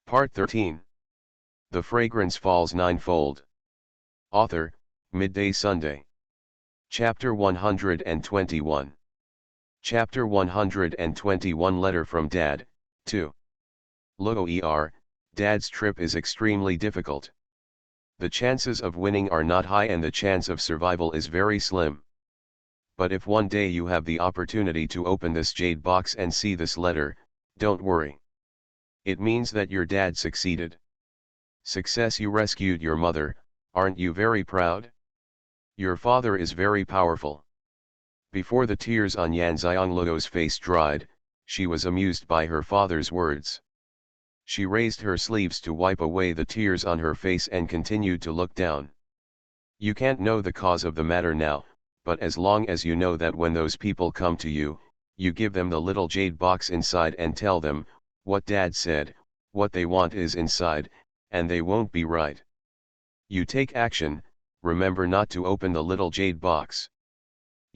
Part 13. The Fragrance Falls Ninefold. Author, Midday Sunday. Chapter 121. Chapter 121 Letter from Dad, 2. Logo Dad's trip is extremely difficult. The chances of winning are not high and the chance of survival is very slim. But if one day you have the opportunity to open this jade box and see this letter, don't worry. It means that your dad succeeded. Success, you rescued your mother, aren't you very proud? Your father is very powerful. Before the tears on Xianxia's face dried, she was amused by her father's words. She raised her sleeves to wipe away the tears on her face and continued to look down. You can't know the cause of the matter now, but as long as you know that when those people come to you, you give them the little jade box inside and tell them, what Dad said, what they want is inside, and they won't be right. You take action, remember not to open the little jade box.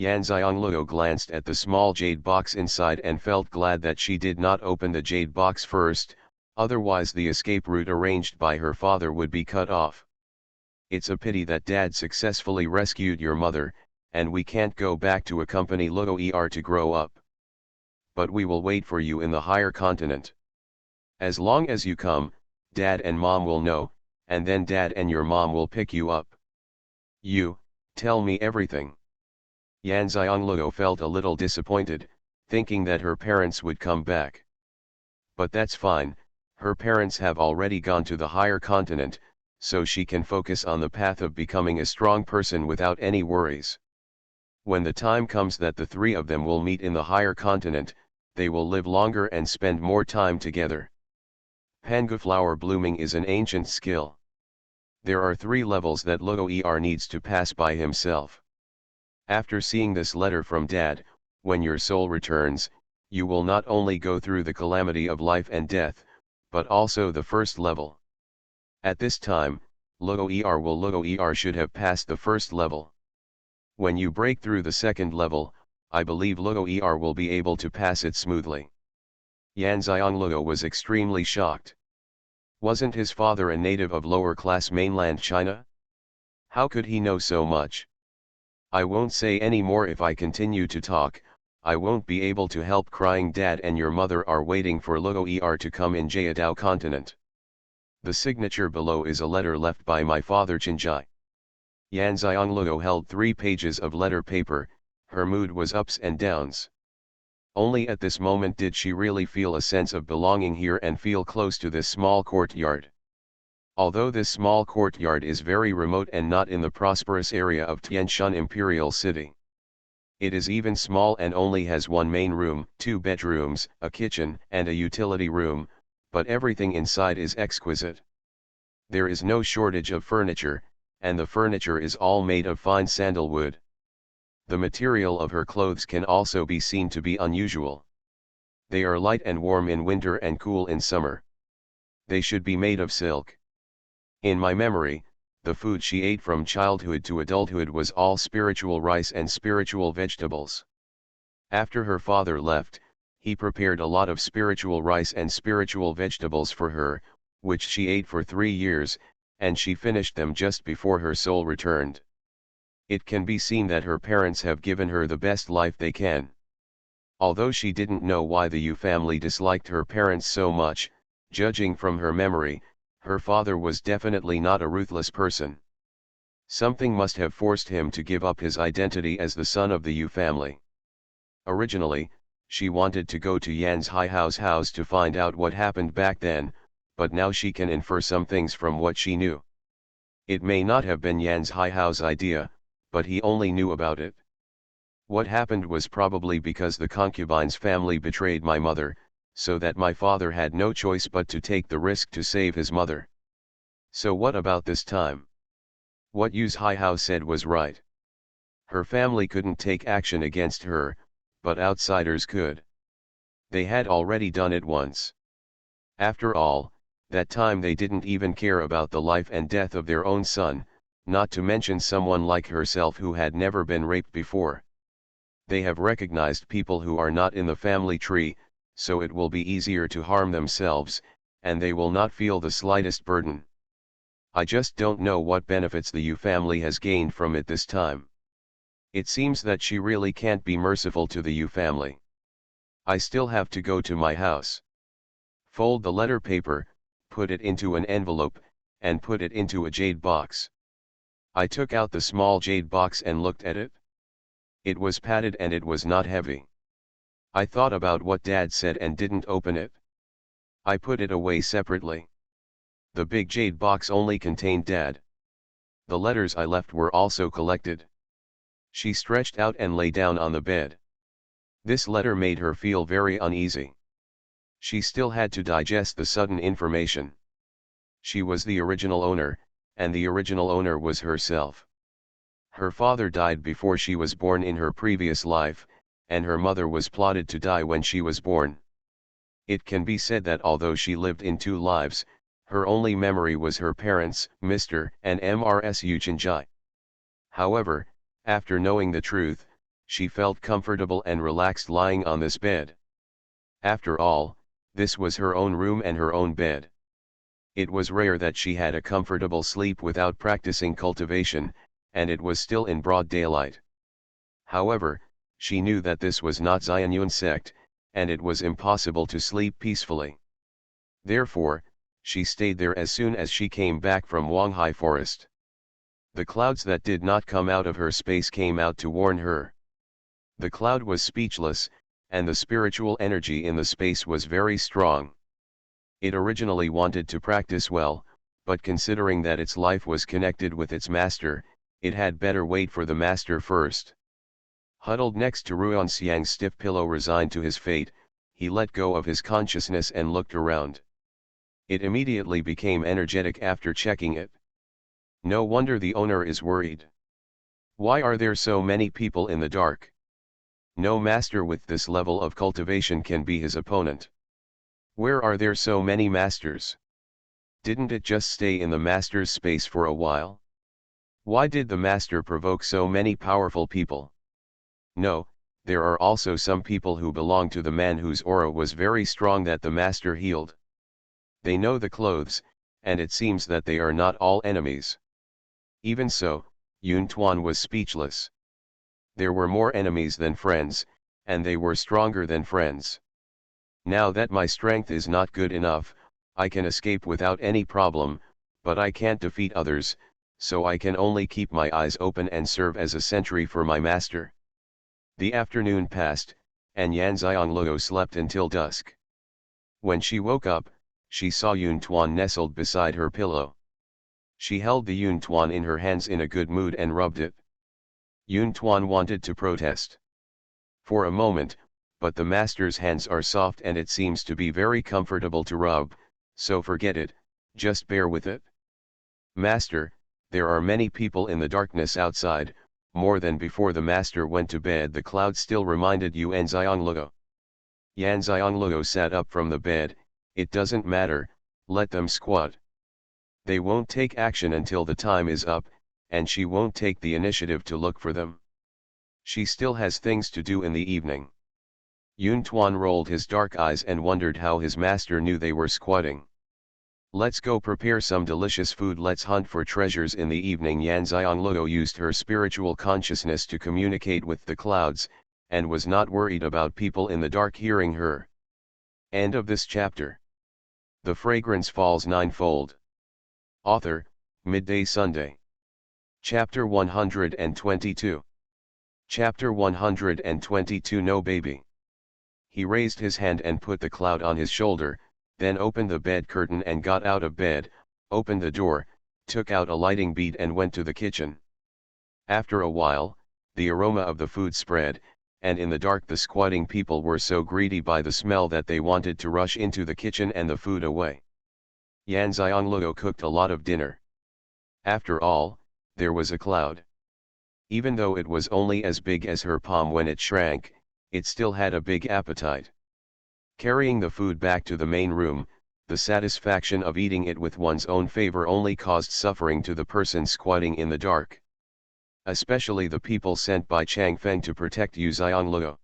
Xianxia glanced at the small jade box inside and felt glad that she did not open the jade box first, otherwise the escape route arranged by her father would be cut off. It's a pity that Dad successfully rescued your mother, and we can't go back to accompany Logo to grow up. But we will wait for you in the higher continent. As long as you come, Dad and Mom will know, and then Dad and your mom will pick you up. You, tell me everything. Xianxia felt a little disappointed, thinking that her parents would come back. But that's fine, her parents have already gone to the higher continent, so she can focus on the path of becoming a strong person without any worries. When the time comes that the three of them will meet in the higher continent, they will live longer and spend more time together. Pangu flower blooming is an ancient skill. There are 3 levels that Logo needs to pass by himself. After seeing this letter from Dad, when your soul returns, you will not only go through the calamity of life and death, but also the first level. At this time, Logo should have passed the first level. When you break through the second level, I believe Logo will be able to pass it smoothly. Xianxia was extremely shocked. Wasn't his father a native of lower-class mainland China? How could he know so much? I won't say any more. If I continue to talk, I won't be able to help. Crying Dad and your mother are waiting for Logo to come in Jiadao continent. The signature below is a letter left by my father Xianxia. Xianxia held 3 pages of letter paper. Her mood was ups and downs. Only at this moment did she really feel a sense of belonging here and feel close to this small courtyard. Although this small courtyard is very remote and not in the prosperous area of Tianshan Imperial City. It is even small and only has 1 main room, 2 bedrooms, a kitchen, and a utility room, but everything inside is exquisite. There is no shortage of furniture, and the furniture is all made of fine sandalwood. The material of her clothes can also be seen to be unusual. They are light and warm in winter and cool in summer. They should be made of silk. In my memory, the food she ate from childhood to adulthood was all spiritual rice and spiritual vegetables. After her father left, he prepared a lot of spiritual rice and spiritual vegetables for her, which she ate for 3 years, and she finished them just before her soul returned. It can be seen that her parents have given her the best life they can. Although she didn't know why the Yu family disliked her parents so much, judging from her memory, her father was definitely not a ruthless person. Something must have forced him to give up his identity as the son of the Yu family. Originally, she wanted to go to Yan's house to find out what happened back then, but now she can infer some things from what she knew. It may not have been Yan's house idea, but he only knew about it. What happened was probably because the concubine's family betrayed my mother, so that my father had no choice but to take the risk to save his mother. So what about this time? What Yu's house said was right. Her family couldn't take action against her, but outsiders could. They had already done it once. After all, that time they didn't even care about the life and death of their own son, not to mention someone like herself who had never been raped before. They have recognized people who are not in the family tree, so it will be easier to harm themselves, and they will not feel the slightest burden. I just don't know what benefits the Yu family has gained from it this time. It seems that she really can't be merciful to the Yu family. I still have to go to my house. Fold the letter paper, put it into an envelope, and put it into a jade box. I took out the small jade box and looked at it. It was padded and it was not heavy. I thought about what Dad said and didn't open it. I put it away separately. The big jade box only contained Dad. The letters I left were also collected. She stretched out and lay down on the bed. This letter made her feel very uneasy. She still had to digest the sudden information. She was the original owner, and the original owner was herself. Her father died before she was born in her previous life, and her mother was plotted to die when she was born. It can be said that although she lived in two lives, her only memory was her parents, Mr. and Ms. Xianxia. However, after knowing the truth, she felt comfortable and relaxed lying on this bed. After all, this was her own room and her own bed. It was rare that she had a comfortable sleep without practicing cultivation, and it was still in broad daylight. However, she knew that this was not Xuanhuan sect, and it was impossible to sleep peacefully. Therefore, she stayed there as soon as she came back from Wanghai Forest. The clouds that did not come out of her space came out to warn her. The cloud was speechless, and the spiritual energy in the space was very strong. It originally wanted to practice well, but considering that its life was connected with its master, it had better wait for the master first. Huddled next to Ruan Xiang's stiff pillow resigned to his fate, he let go of his consciousness and looked around. It immediately became energetic after checking it. No wonder the owner is worried. Why are there so many people in the dark? No master with this level of cultivation can be his opponent. Where are there so many masters? Didn't it just stay in the master's space for a while? Why did the master provoke so many powerful people? No, there are also some people who belong to the man whose aura was very strong that the master healed. They know the clothes, and it seems that they are not all enemies. Even so, Xuanhuan was speechless. There were more enemies than friends, and they were stronger than friends. Now that my strength is not good enough, I can escape without any problem, but I can't defeat others, so I can only keep my eyes open and serve as a sentry for my master. The afternoon passed, and Yan Xiangluo slept until dusk. When she woke up, she saw Xuanhuan nestled beside her pillow. She held the Xuanhuan in her hands in a good mood and rubbed it. Xuanhuan wanted to protest for a moment, but the master's hands are soft and it seems to be very comfortable to rub, so forget it, just bear with it. Master, there are many people in the darkness outside, more than before the master went to bed. The cloud still reminded Yan Xiangluo. Yan Xiangluo sat up from the bed. It doesn't matter, let them squat. They won't take action until the time is up, and she won't take the initiative to look for them. She still has things to do in the evening. Xuanhuan rolled his dark eyes and wondered how his master knew they were squatting. Let's go prepare some delicious food. Let's hunt for treasures in the evening. Yan Xiangluo used her spiritual consciousness to communicate with the clouds, and was not worried about people in the dark hearing her. End of this chapter. The Fragrance Falls Ninefold. Author, Midday Sunday. Chapter 122. Chapter 122. No baby. He raised his hand and put the cloud on his shoulder, then opened the bed curtain and got out of bed, opened the door, took out a lighting bead and went to the kitchen. After a while, the aroma of the food spread, and in the dark the squatting people were so greedy by the smell that they wanted to rush into the kitchen and the food away. Yan Xiangluo cooked a lot of dinner. After all, there was a cloud. Even though it was only as big as her palm when it shrank, it still had a big appetite. Carrying the food back to the main room, the satisfaction of eating it with one's own favor only caused suffering to the person squatting in the dark. Especially the people sent by Changfeng to protect Yu Xiangluo.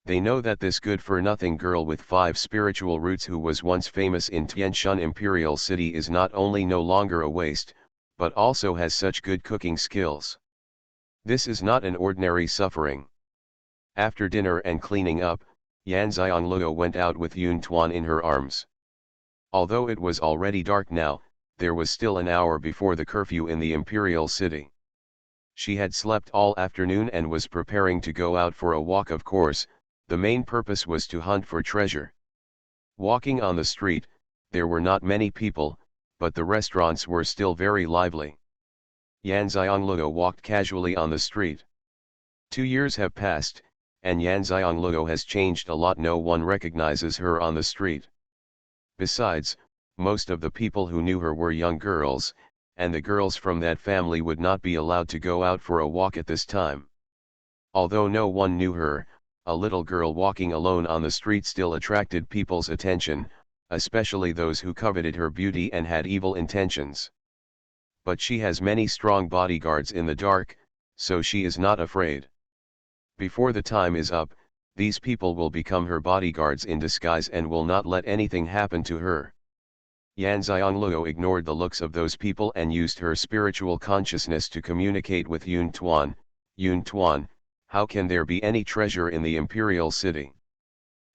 They know that this good-for-nothing girl with 5 spiritual roots who was once famous in Tianshan Imperial City is not only no longer a waste, but also has such good cooking skills. This is not an ordinary suffering. After dinner and cleaning up, Yan Xiangluo went out with Yun Tuan in her arms. Although it was already dark now, there was still an hour before the curfew in the Imperial City. She had slept all afternoon and was preparing to go out for a walk. Of course, the main purpose was to hunt for treasure. Walking on the street, there were not many people, but the restaurants were still very lively. Yan Xiangluo walked casually on the street. 2 years have passed, and Yan Xiangluo has changed a lot. No one recognizes her on the street. Besides, most of the people who knew her were young girls, and the girls from that family would not be allowed to go out for a walk at this time. Although no one knew her, a little girl walking alone on the street still attracted people's attention, especially those who coveted her beauty and had evil intentions. But she has many strong bodyguards in the dark, so she is not afraid. Before the time is up, these people will become her bodyguards in disguise and will not let anything happen to her. Yan Xiangluo ignored the looks of those people and used her spiritual consciousness to communicate with Yun Tuan. Yun Tuan, how can there be any treasure in the Imperial City?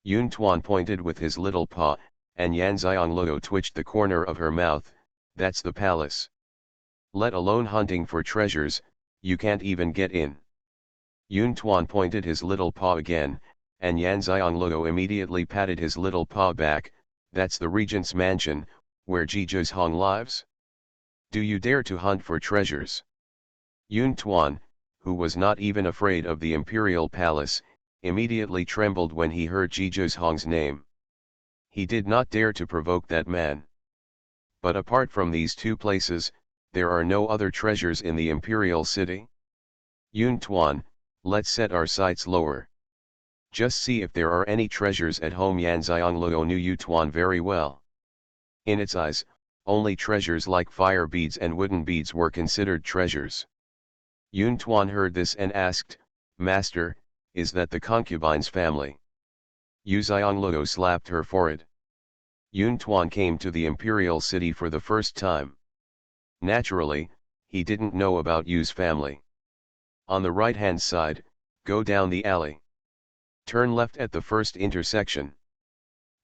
Yun Tuan pointed with his little paw, and Yan Xiangluo twitched the corner of her mouth. That's the palace. Let alone hunting for treasures, you can't even get in. Yun Tuan pointed his little paw again, and Yan Xiangluo immediately patted his little paw back. That's the regent's mansion, where Xuanhuan lives? Do you dare to hunt for treasures? Yun Tuan, who was not even afraid of the imperial palace, immediately trembled when he heard Xuanhuan's name. He did not dare to provoke that man. But apart from these 2 places, there are no other treasures in the imperial city? Yun Tuan, let's set our sights lower. Just see if there are any treasures at home. Yan Xiangluo knew Yun Tuan very well. In its eyes, only treasures like fire beads and wooden beads were considered treasures. Yun Tuan heard this and asked, Master, is that the concubine's family? Yu Xiangluo slapped her forehead. Yun Tuan came to the imperial city for the first time. Naturally, he didn't know about Yu's family. On the right-hand side, go down the alley. Turn left at the first intersection.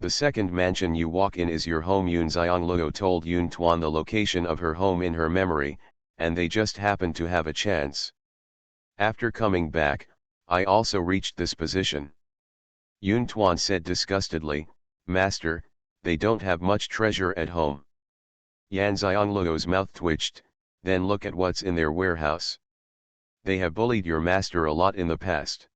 The second mansion you walk in is your home. Yun Xiangluo told Yun Tuan the location of her home in her memory, and they just happened to have a chance. After coming back, I also reached this position. Yun Tuan said disgustedly, Master, they don't have much treasure at home. Yan Xiangluo's mouth twitched, then look at what's in their warehouse. They have bullied your master a lot in the past.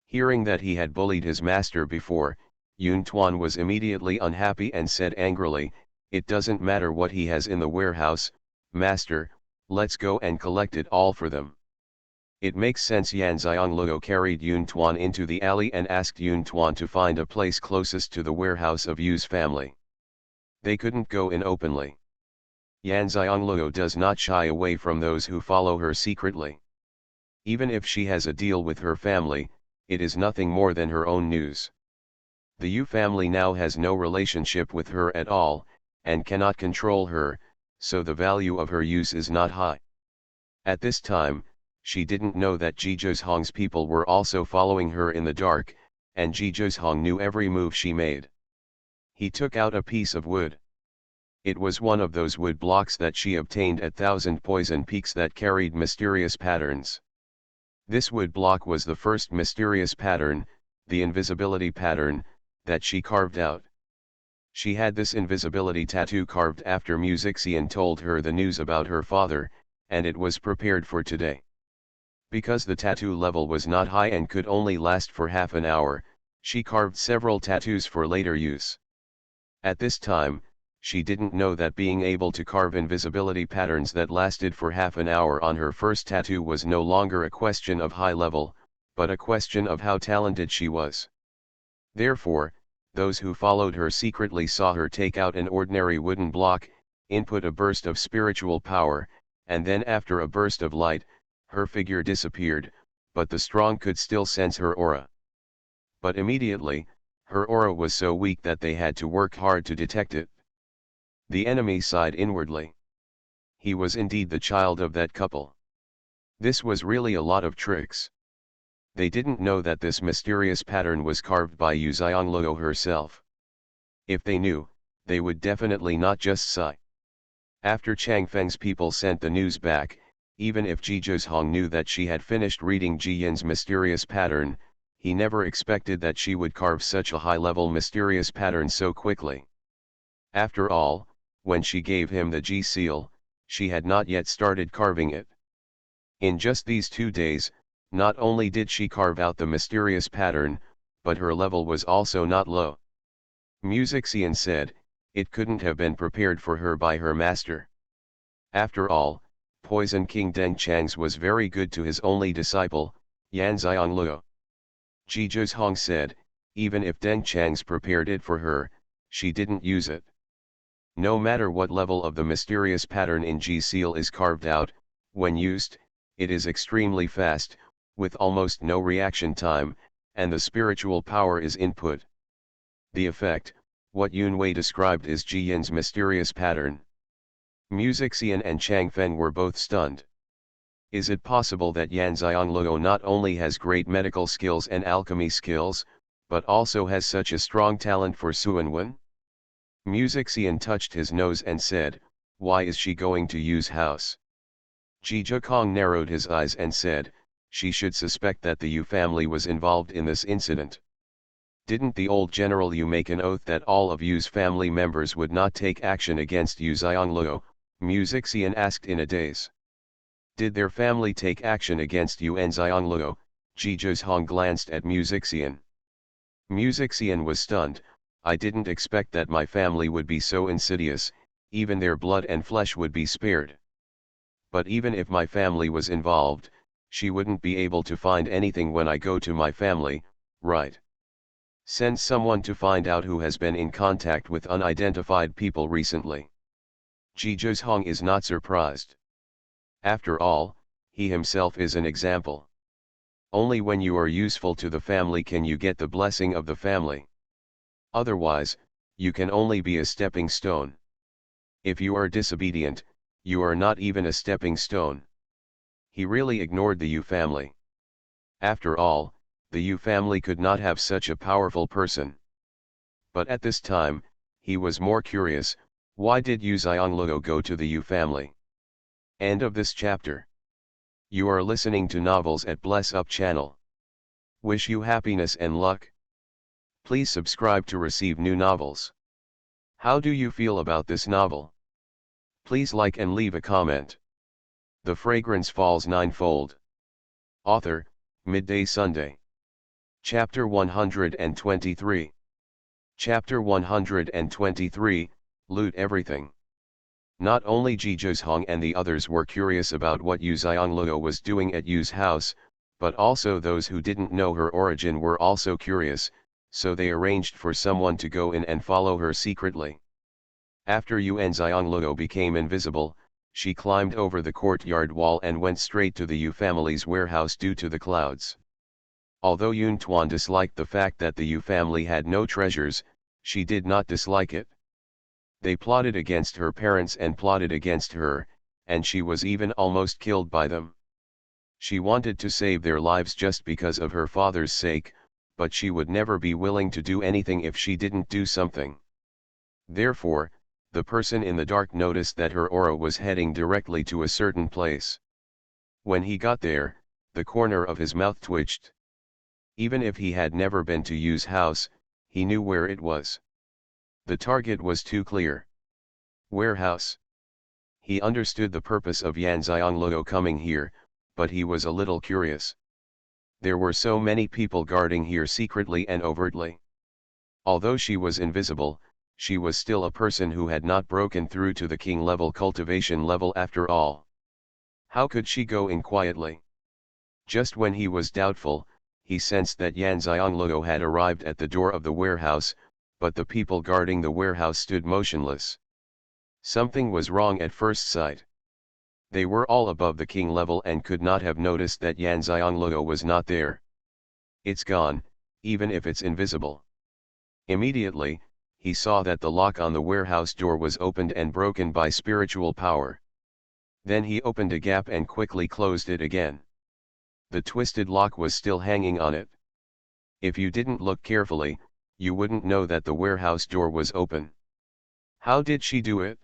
Hearing that he had bullied his master before, Yun Tuan was immediately unhappy and said angrily, It doesn't matter what he has in the warehouse, Master, let's go and collect it all for them. It makes sense. Yan Xiangluo carried Yun Tuan into the alley and asked Yun Tuan to find a place closest to the warehouse of Yu's family. They couldn't go in openly. Yan Xiangluo does not shy away from those who follow her secretly. Even if she has a deal with her family, it is nothing more than her own news. The Yu family now has no relationship with her at all, and cannot control her, so the value of her use is not high. At this time, she didn't know that Xuanhuan's people were also following her in the dark, and Xuanhuan knew every move she made. He took out a piece of wood. It was one of those wood blocks that she obtained at Thousand Poison Peaks that carried mysterious patterns. This wood block was the first mysterious pattern, the invisibility pattern, that she carved out. She had this invisibility tattoo carved after Xian told her the news about her father, and it was prepared for today. Because the tattoo level was not high and could only last for half an hour, she carved several tattoos for later use. At this time, she didn't know that being able to carve invisibility patterns that lasted for half an hour on her first tattoo was no longer a question of high level, but a question of how talented she was. Therefore, those who followed her secretly saw her take out an ordinary wooden block, input a burst of spiritual power, and then after a burst of light, her figure disappeared, but the strong could still sense her aura. But immediately, her aura was so weak that they had to work hard to detect it. The enemy sighed inwardly. He was indeed the child of that couple. This was really a lot of tricks. They didn't know that this mysterious pattern was carved by Yu Xianglou herself. If they knew, they would definitely not just sigh. After Chang Feng's people sent the news back, even if Ji Zhong knew that she had finished reading Ji Yin's mysterious pattern, he never expected that she would carve such a high-level mysterious pattern so quickly. After all, when she gave him the Ji seal, she had not yet started carving it. In just these 2 days, not only did she carve out the mysterious pattern, but her level was also not low. Xian said, it couldn't have been prepared for her by her master. After all, Poison King Deng Chang's was very good to his only disciple, Yan Xiangluo. Ji Zhong said, even if Deng Chang's prepared it for her, she didn't use it. No matter what level of the mysterious pattern in Ji seal is carved out, when used, it is extremely fast, with almost no reaction time, and the spiritual power is input. The effect, what Yun Wei described is Ji Yin's mysterious pattern. Xian and Chang Feng were both stunned. Is it possible that Yan Xiangluo not only has great medical skills and alchemy skills, but also has such a strong talent for Xuanhuan? Xian touched his nose and said, why is she going to use house? Ji Zhong narrowed his eyes and said, she should suspect that the Yu family was involved in this incident. Didn't the old General Yu make an oath that all of Yu's family members would not take action against Yu Xiangluo? Xian asked in a daze. Did their family take action against Yu and Xiangluo? Ji Zhong glanced at Xian. Xian was stunned. I didn't expect that my family would be so insidious, even their blood and flesh would be spared. But even if my family was involved, she wouldn't be able to find anything when I go to my family, right? Send someone to find out who has been in contact with unidentified people recently. Ji Zhong is not surprised. After all, he himself is an example. Only when you are useful to the family can you get the blessing of the family. Otherwise, you can only be a stepping stone. If you are disobedient, you are not even a stepping stone. He really ignored the Yu family. After all, the Yu family could not have such a powerful person. But at this time, he was more curious, why did Yu Xiangluo go to the Yu family? End of this chapter. You are listening to novels at Bless Up channel. Wish you happiness and luck. Please subscribe to receive new novels. How do you feel about this novel? Please like and leave a comment. The Fragrance Falls Ninefold. Author, Midday Sunday. Chapter 123. Chapter 123, Loot Everything. Not only Ji Zhong and the others were curious about what Yu Xiangluo was doing at Yu's house, but also those who didn't know her origin were also curious, so they arranged for someone to go in and follow her secretly. After Yu and Xiangluo became invisible, she climbed over the courtyard wall and went straight to the Yu family's warehouse due to the clouds. Although Yun Tuan disliked the fact that the Yu family had no treasures, she did not dislike it. They plotted against her parents and plotted against her, and she was even almost killed by them. She wanted to save their lives just because of her father's sake, but she would never be willing to do anything if she didn't do something. Therefore, the person in the dark noticed that her aura was heading directly to a certain place. When he got there, the corner of his mouth twitched. Even if he had never been to Yu's house, he knew where it was. The target was too clear. Warehouse. He understood the purpose of Yan Xiangluo coming here, but he was a little curious. There were so many people guarding here secretly and overtly. Although she was invisible, she was still a person who had not broken through to the king level cultivation level after all. How could she go in quietly? Just when he was doubtful, he sensed that Yan Xiangluo had arrived at the door of the warehouse, but the people guarding the warehouse stood motionless. Something was wrong at first sight. They were all above the king level and could not have noticed that Yan Xiangluo was not there. It's gone, even if it's invisible. Immediately, he saw that the lock on the warehouse door was opened and broken by spiritual power. Then he opened a gap and quickly closed it again. The twisted lock was still hanging on it. If you didn't look carefully, you wouldn't know that the warehouse door was open. How did she do it?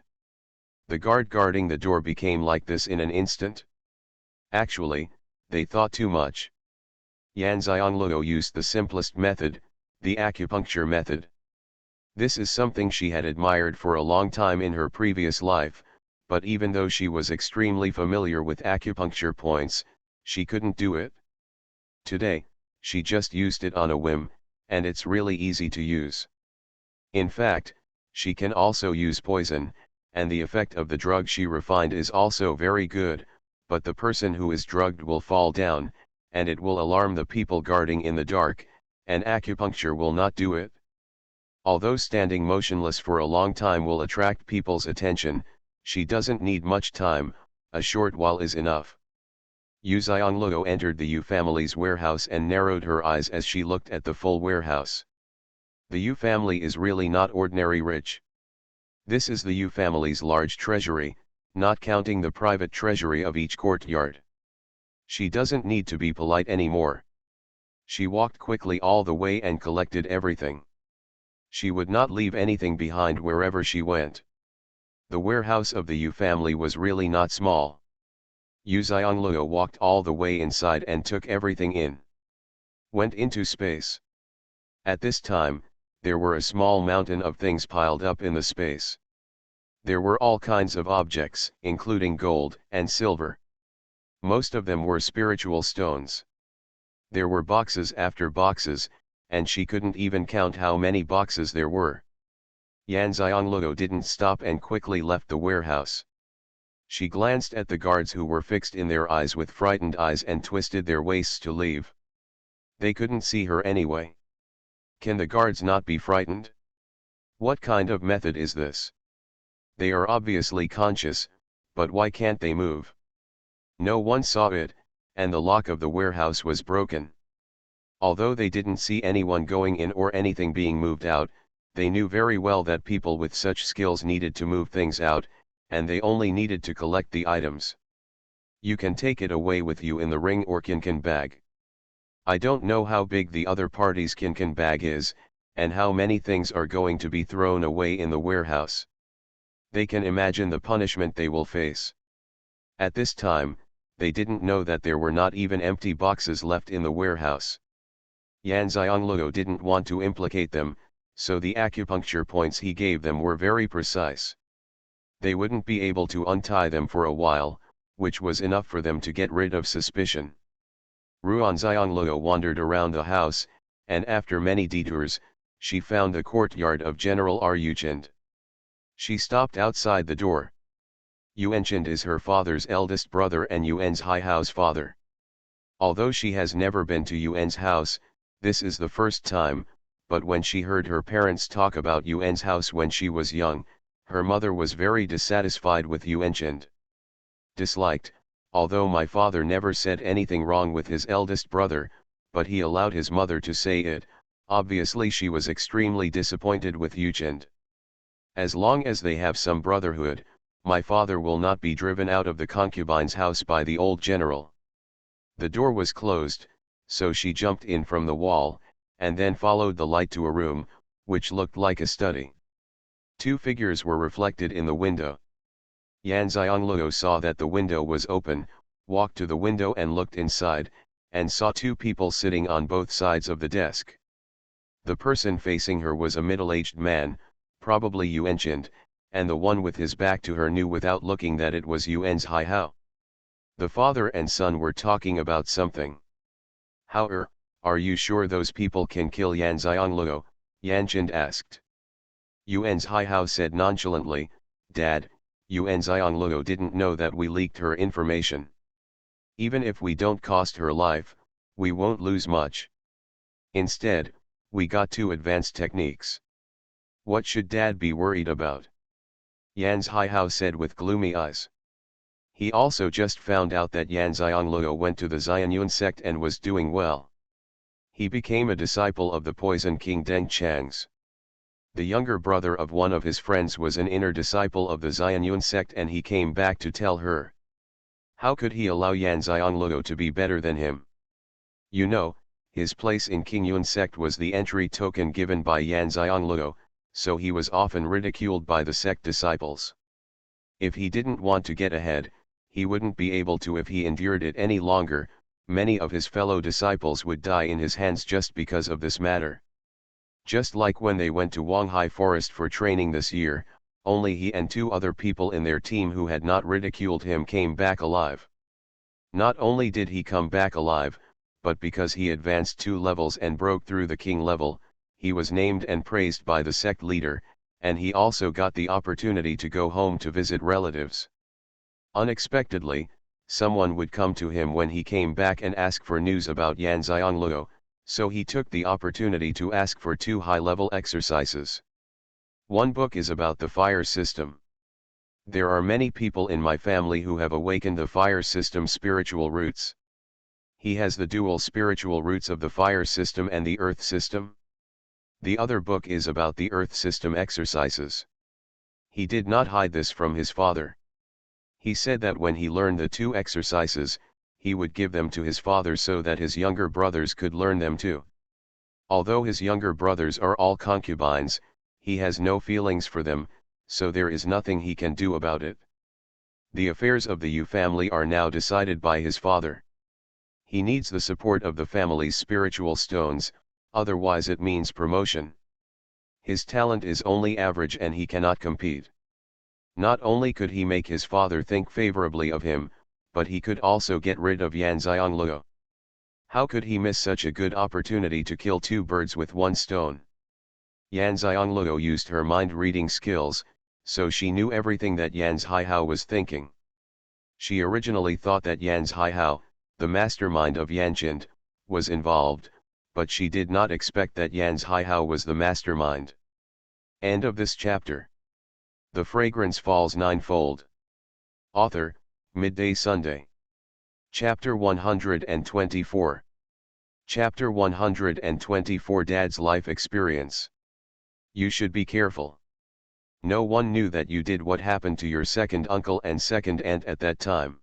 The guard guarding the door became like this in an instant. Actually, they thought too much. Yan Xianglou used the simplest method, the acupuncture method. This is something she had admired for a long time in her previous life, but even though she was extremely familiar with acupuncture points, she couldn't do it. Today, she just used it on a whim, and it's really easy to use. In fact, she can also use poison, and the effect of the drug she refined is also very good, but the person who is drugged will fall down, and it will alarm the people guarding in the dark, and acupuncture will not do it. Although standing motionless for a long time will attract people's attention, she doesn't need much time, a short while is enough. Yu Xianglou entered the Yu family's warehouse and narrowed her eyes as she looked at the full warehouse. The Yu family is really not ordinary rich. This is the Yu family's large treasury, not counting the private treasury of each courtyard. She doesn't need to be polite anymore. She walked quickly all the way and collected everything. She would not leave anything behind wherever she went. The warehouse of the Yu family was really not small. Yu Xianglou walked all the way inside and took everything in. Went into space. At this time, there were a small mountain of things piled up in the space. There were all kinds of objects, including gold and silver. Most of them were spiritual stones. There were boxes after boxes, and she couldn't even count how many boxes there were. Yan Xianglou didn't stop and quickly left the warehouse. She glanced at the guards who were fixed in their eyes with frightened eyes and twisted their waists to leave. They couldn't see her anyway. Can the guards not be frightened? What kind of method is this? They are obviously conscious, but why can't they move? No one saw it, and the lock of the warehouse was broken. Although they didn't see anyone going in or anything being moved out, they knew very well that people with such skills needed to move things out, and they only needed to collect the items. You can take it away with you in the ring or kinkan bag. I don't know how big the other party's kinkan bag is, and how many things are going to be thrown away in the warehouse. They can imagine the punishment they will face. At this time, they didn't know that there were not even empty boxes left in the warehouse. Yan Xianglou didn't want to implicate them, so the acupuncture points he gave them were very precise. They wouldn't be able to untie them for a while, which was enough for them to get rid of suspicion. Ruan Xianglou wandered around the house, and after many detours, she found the courtyard of General Ryuchend. She stopped outside the door. Yuanchend is her father's eldest brother and Yuan's Haihao's father. Although she has never been to Yuan's house, this is the first time, but when she heard her parents talk about Yuan's house when she was young, her mother was very dissatisfied with Yuanchend. Disliked, although my father never said anything wrong with his eldest brother, but he allowed his mother to say it. Obviously she was extremely disappointed with Yuchend. As long as they have some brotherhood, my father will not be driven out of the concubine's house by the old general. The door was closed, so she jumped in from the wall, and then followed the light to a room, which looked like a study. Two figures were reflected in the window. Yan Xianglou saw that the window was open, walked to the window and looked inside, and saw two people sitting on both sides of the desk. The person facing her was a middle-aged man, probably Yuanchend, and the one with his back to her knew without looking that it was Yuan's Haihao. The father and son were talking about something. How are you sure those people can kill Yan Xianglou? Yuanchend asked. Yuan's Haihao said nonchalantly, Dad, Yuan Xianglou didn't know that we leaked her information. Even if we don't cost her life, we won't lose much. Instead, we got two advanced techniques. What should Dad be worried about? Yan's Haihao said with gloomy eyes. He also just found out that Yan Xianglou went to the Xianyuan sect and was doing well. He became a disciple of the Poison King Deng Chang's. The younger brother of one of his friends was an inner disciple of the Xuanhuan sect, and he came back to tell her. How could he allow Yan Xiangluo to be better than him? You know, his place in King Yuan sect was the entry token given by Yan Xiangluo, so he was often ridiculed by the sect disciples. If he didn't want to get ahead, he wouldn't be able to if he endured it any longer. Many of his fellow disciples would die in his hands just because of this matter. Just like when they went to Wanghai Forest for training this year, only he and 2 other people in their team who had not ridiculed him came back alive. Not only did he come back alive, but because he advanced 2 levels and broke through the king level, he was named and praised by the sect leader, and he also got the opportunity to go home to visit relatives. Unexpectedly, someone would come to him when he came back and ask for news about Yan Xiangluo, so he took the opportunity to ask for 2 high-level exercises. One book is about the fire system. There are many people in my family who have awakened the fire system's spiritual roots. He has the dual spiritual roots of the fire system and the earth system. The other book is about the earth system exercises. He did not hide this from his father. He said that when he learned the 2 exercises, he would give them to his father so that his younger brothers could learn them too. Although his younger brothers are all concubines, he has no feelings for them, so there is nothing he can do about it. The affairs of the Yu family are now decided by his father. He needs the support of the family's spiritual stones, otherwise it means promotion. His talent is only average and he cannot compete. Not only could he make his father think favorably of him, but he could also get rid of Yan Xiangluo. How could he miss such a good opportunity to kill 2 birds with 1 stone? Yan Xiangluo used her mind-reading skills, so she knew everything that Yan's Haihao was thinking. She originally thought that Yan's Haihao, the mastermind of Yanqind, was involved, but she did not expect that Yan's Haihao was the mastermind. End of this chapter. The Fragrance Falls Ninefold. Author, Midday Sunday. Chapter 124. Chapter 124 Dad's Life Experience. You should be careful. No one knew that you did what happened to your second uncle and second aunt at that time.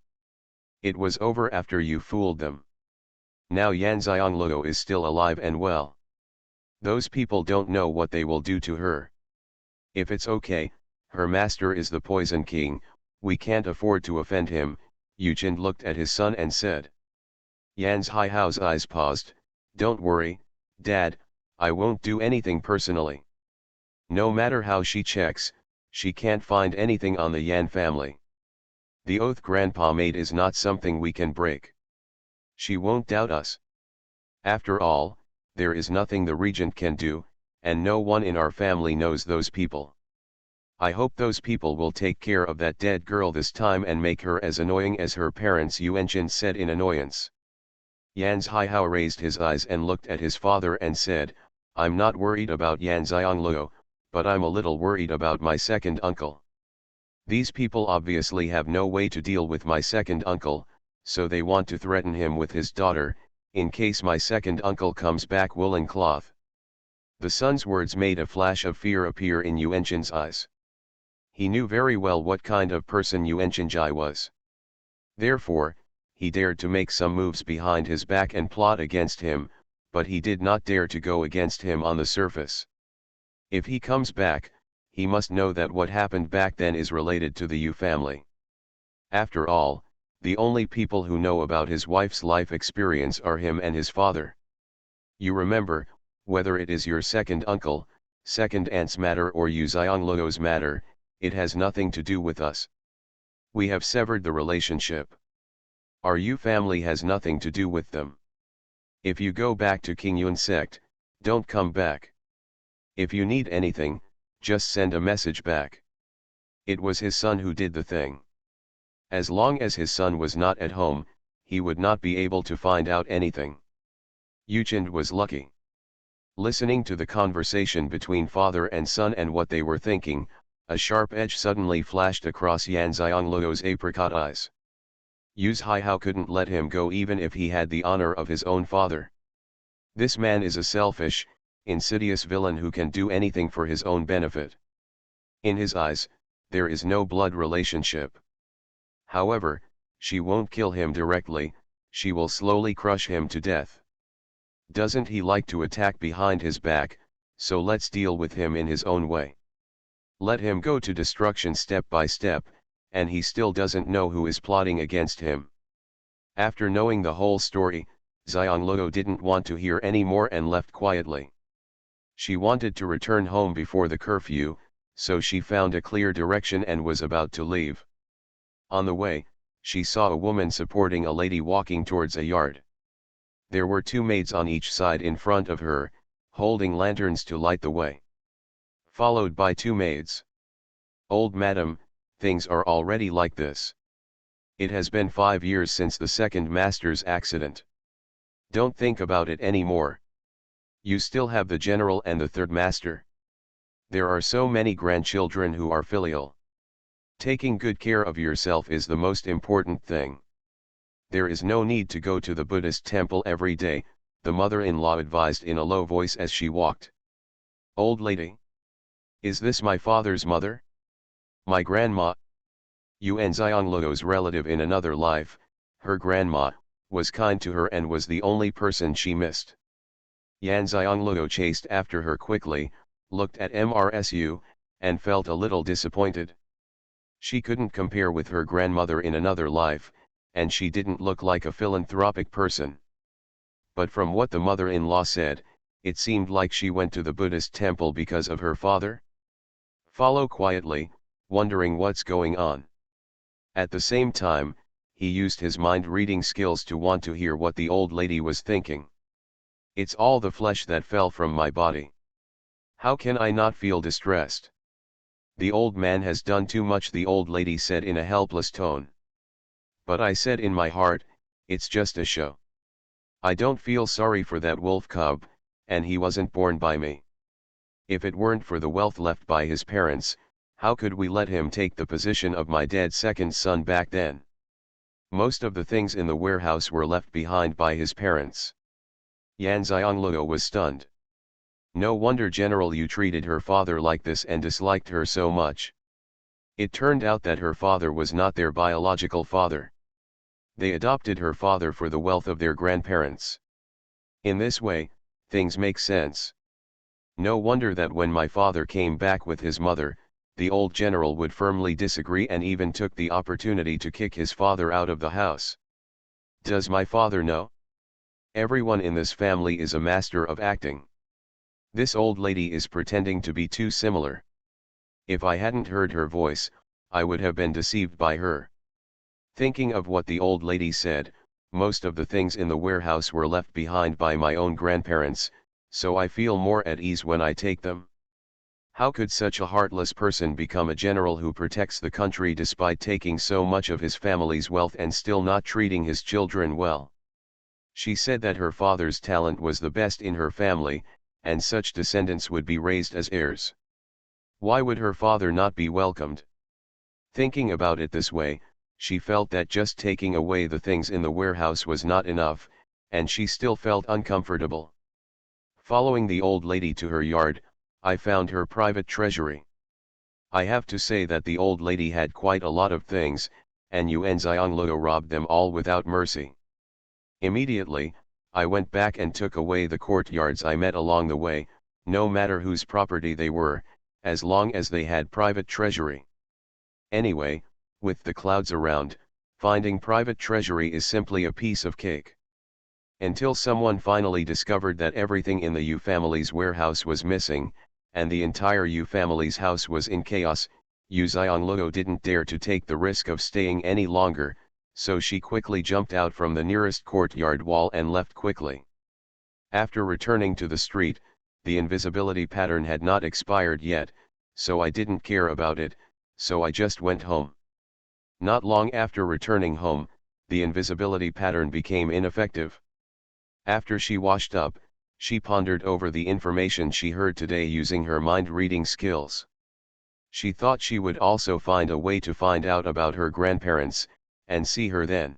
It was over after you fooled them. Now Yan Xiangluo is still alive and well. Those people don't know what they will do to her. If it's okay, her master is the Poison King, we can't afford to offend him. Yuqind looked at his son and said. Yan's Haihao's eyes paused. Don't worry, Dad, I won't do anything personally. No matter how she checks, she can't find anything on the Yan family. The oath Grandpa made is not something we can break. She won't doubt us. After all, there is nothing the regent can do, and no one in our family knows those people. I hope those people will take care of that dead girl this time and make her as annoying as her parents, Yuanqian said in annoyance. Yan's Haihao raised his eyes and looked at his father and said, I'm not worried about Yan Xiangluo, but I'm a little worried about my second uncle. These people obviously have no way to deal with my second uncle, so they want to threaten him with his daughter, in case my second uncle comes back woolen cloth. The son's words made a flash of fear appear in Yuanqian's eyes. He knew very well what kind of person Yuanqianjai was. Therefore, he dared to make some moves behind his back and plot against him, but he did not dare to go against him on the surface. If he comes back, he must know that what happened back then is related to the Yu family. After all, the only people who know about his wife's life experience are him and his father. You remember, whether it is your second uncle, second aunt's matter or Yu Xiangluo's matter, it has nothing to do with us. We have severed the relationship. Our Yu family has nothing to do with them. If you go back to King Yuan sect, don't come back. If you need anything, just send a message back. It was his son who did the thing. As long as his son was not at home, he would not be able to find out anything. Yuqind was lucky. Listening to the conversation between father and son and what they were thinking, a sharp edge suddenly flashed across Yan Xiangluo's apricot eyes. Yu's Haihao couldn't let him go even if he had the honor of his own father. This man is a selfish, insidious villain who can do anything for his own benefit. In his eyes, there is no blood relationship. However, she won't kill him directly, she will slowly crush him to death. Doesn't he like to attack behind his back, so let's deal with him in his own way. Let him go to destruction step by step, and he still doesn't know who is plotting against him. After knowing the whole story, Xianxia didn't want to hear any more and left quietly. She wanted to return home before the curfew, so she found a clear direction and was about to leave. On the way, she saw a woman supporting a lady walking towards a yard. There were two maids on each side in front of her, holding lanterns to light the way. Followed by two maids. "Old madam, things are already like this. It has been 5 years since the second master's accident. Don't think about it anymore. You still have the general and the third master. There are so many grandchildren who are filial. Taking good care of yourself is the most important thing. There is no need to go to the Buddhist temple every day," the mother-in-law advised in a low voice as she walked. "Old lady. Is this my father's mother? My grandma? Yuan Xiangliu's relative in another life, her grandma, was kind to her and was the only person she missed." Yan Xiangliu chased after her quickly, looked at MRSU, and felt a little disappointed. She couldn't compare with her grandmother in another life, and she didn't look like a philanthropic person. But from what the mother-in-law said, it seemed like she went to the Buddhist temple because of her father. Follow quietly, wondering what's going on. At the same time, he used his mind-reading skills to want to hear what the old lady was thinking. "It's all the flesh that fell from my body. How can I not feel distressed? The old man has done too much," the old lady said in a helpless tone. "But I said in my heart, it's just a show. I don't feel sorry for that wolf cub, and he wasn't born by me. If it weren't for the wealth left by his parents, how could we let him take the position of my dead second son back then? Most of the things in the warehouse were left behind by his parents." Yan Xiangliu was stunned. No wonder General Yu treated her father like this and disliked her so much. It turned out that her father was not their biological father. They adopted her father for the wealth of their grandparents. In this way, things make sense. No wonder that when my father came back with his mother, the old general would firmly disagree and even took the opportunity to kick his father out of the house. Does my father know? Everyone in this family is a master of acting. This old lady is pretending to be too similar. If I hadn't heard her voice, I would have been deceived by her." Thinking of what the old lady said, most of the things in the warehouse were left behind by my own grandparents, so I feel more at ease when I take them. How could such a heartless person become a general who protects the country despite taking so much of his family's wealth and still not treating his children well? She said that her father's talent was the best in her family, and such descendants would be raised as heirs. Why would her father not be welcomed? Thinking about it this way, she felt that just taking away the things in the warehouse was not enough, and she still felt uncomfortable. Following the old lady to her yard, I found her private treasury. I have to say that the old lady had quite a lot of things, and Yuan Xiangliu robbed them all without mercy. Immediately, I went back and took away the courtyards I met along the way, no matter whose property they were, as long as they had private treasury. Anyway, with the clouds around, finding private treasury is simply a piece of cake. Until someone finally discovered that everything in the Yu family's warehouse was missing, and the entire Yu family's house was in chaos, Yu Xiangliu didn't dare to take the risk of staying any longer, so she quickly jumped out from the nearest courtyard wall and left quickly. After returning to the street, the invisibility pattern had not expired yet, so I didn't care about it, so I just went home. Not long after returning home, the invisibility pattern became ineffective. After she washed up, she pondered over the information she heard today using her mind-reading skills. She thought she would also find a way to find out about her grandparents, and see her then.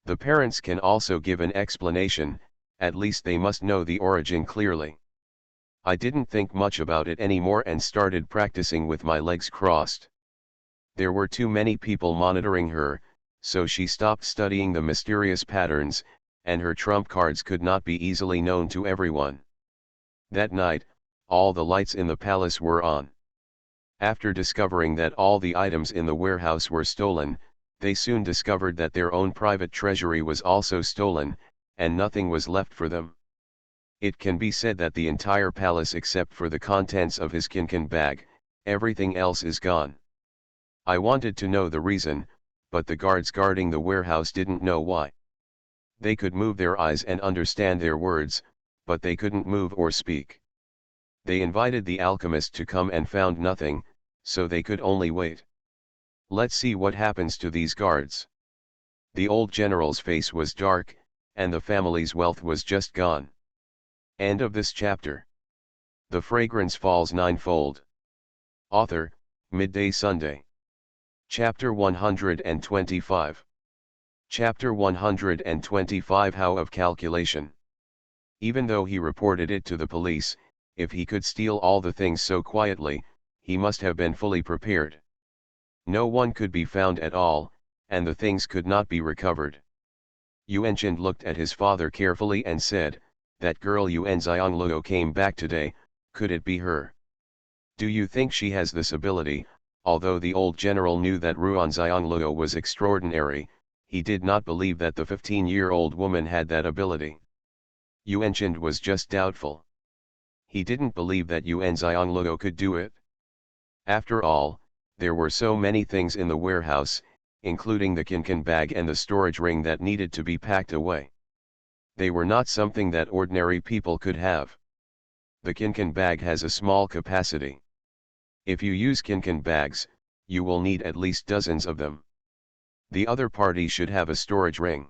The parents can also give an explanation, At least they must know the origin clearly. I didn't think much about it anymore and started practicing with my legs crossed. There were too many people monitoring her, so she stopped studying the mysterious patterns, and her trump cards could not be easily known to everyone. That night, all the lights in the palace were on. After discovering that all the items in the warehouse were stolen, they soon discovered that their own private treasury was also stolen, and nothing was left for them. It can be said that the entire palace except for the contents of his kinkin bag, everything else is gone. I wanted to know the reason, but the guards guarding the warehouse didn't know why. They could move their eyes and understand their words, but they couldn't move or speak. They invited the alchemist to come and found nothing, so they could only wait. Let's see what happens to these guards. The old general's face was dark, and the family's wealth was just gone. End of this chapter. The Fragrance Falls Ninefold. Author, Midday Sunday. Chapter 125. Chapter 125 How of Calculation. Even though he reported it to the police, if he could steal all the things so quietly, he must have been fully prepared. No one could be found at all, and the things could not be recovered. Yuanqian looked at his father carefully and said, "That girl Yuan Xiangluo came back today, could it be her? Do you think she has this ability?" Although the old general knew that Ruan Xiangluo was extraordinary, he did not believe that the 15-year-old woman had that ability. Yuanqian was just doubtful. He didn't believe that Yuan Xiangluo could do it. After all, there were so many things in the warehouse, including the kinkin bag and the storage ring that needed to be packed away. They were not something that ordinary people could have. The kinkin bag has a small capacity. If you use kinkin bags, you will need at least dozens of them. The other party should have a storage ring.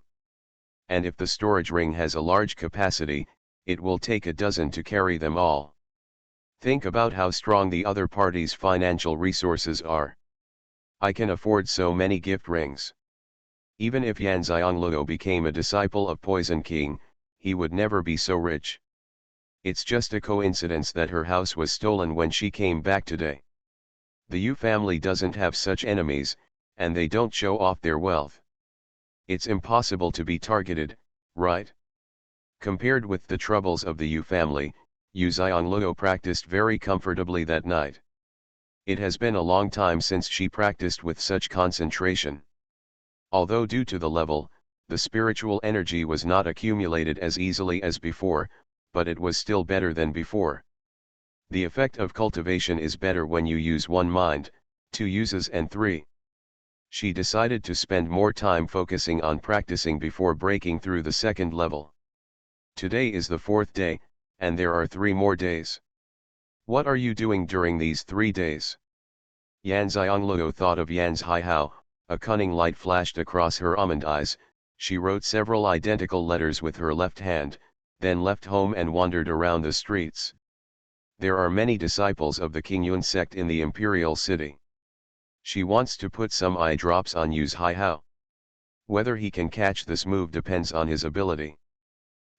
And if the storage ring has a large capacity, it will take a dozen to carry them all. Think about how strong the other party's financial resources are. I can afford so many gift rings. Even if Yan Xiangluo became a disciple of Poison King, he would never be so rich. It's just a coincidence that her house was stolen when she came back today. The Yu family doesn't have such enemies, and they don't show off their wealth. It's impossible to be targeted, right? Compared with the troubles of the Yu family, Yu Xiangluo practiced very comfortably that night. It has been a long time since she practiced with such concentration. Although due to the level, the spiritual energy was not accumulated as easily as before, but it was still better than before. The effect of cultivation is better when you use one mind, 2 uses and 3. She decided to spend more time focusing on practicing before breaking through the second level. Today is the 4th day, and there are 3 more days. What are you doing during these 3 days? Yan Xiangluo thought of Yan's Haihao, a cunning light flashed across her almond eyes. She wrote several identical letters with her left hand, then left home and wandered around the streets. There are many disciples of the Qingyun sect in the imperial city. She wants to put some eye drops on Yu's Haihao. Whether he can catch this move depends on his ability.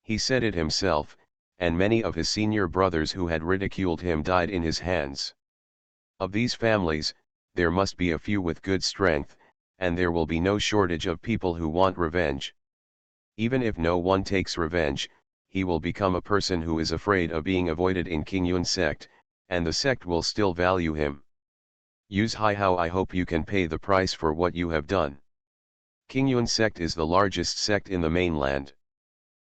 He said it himself, and many of his senior brothers who had ridiculed him died in his hands. Of these families, there must be a few with good strength, and there will be no shortage of people who want revenge. Even if no one takes revenge, he will become a person who is afraid of being avoided in Qingyun sect, and the sect will still value him. Use Haihao. I hope you can pay the price for what you have done. Qingyun sect is the largest sect in the mainland.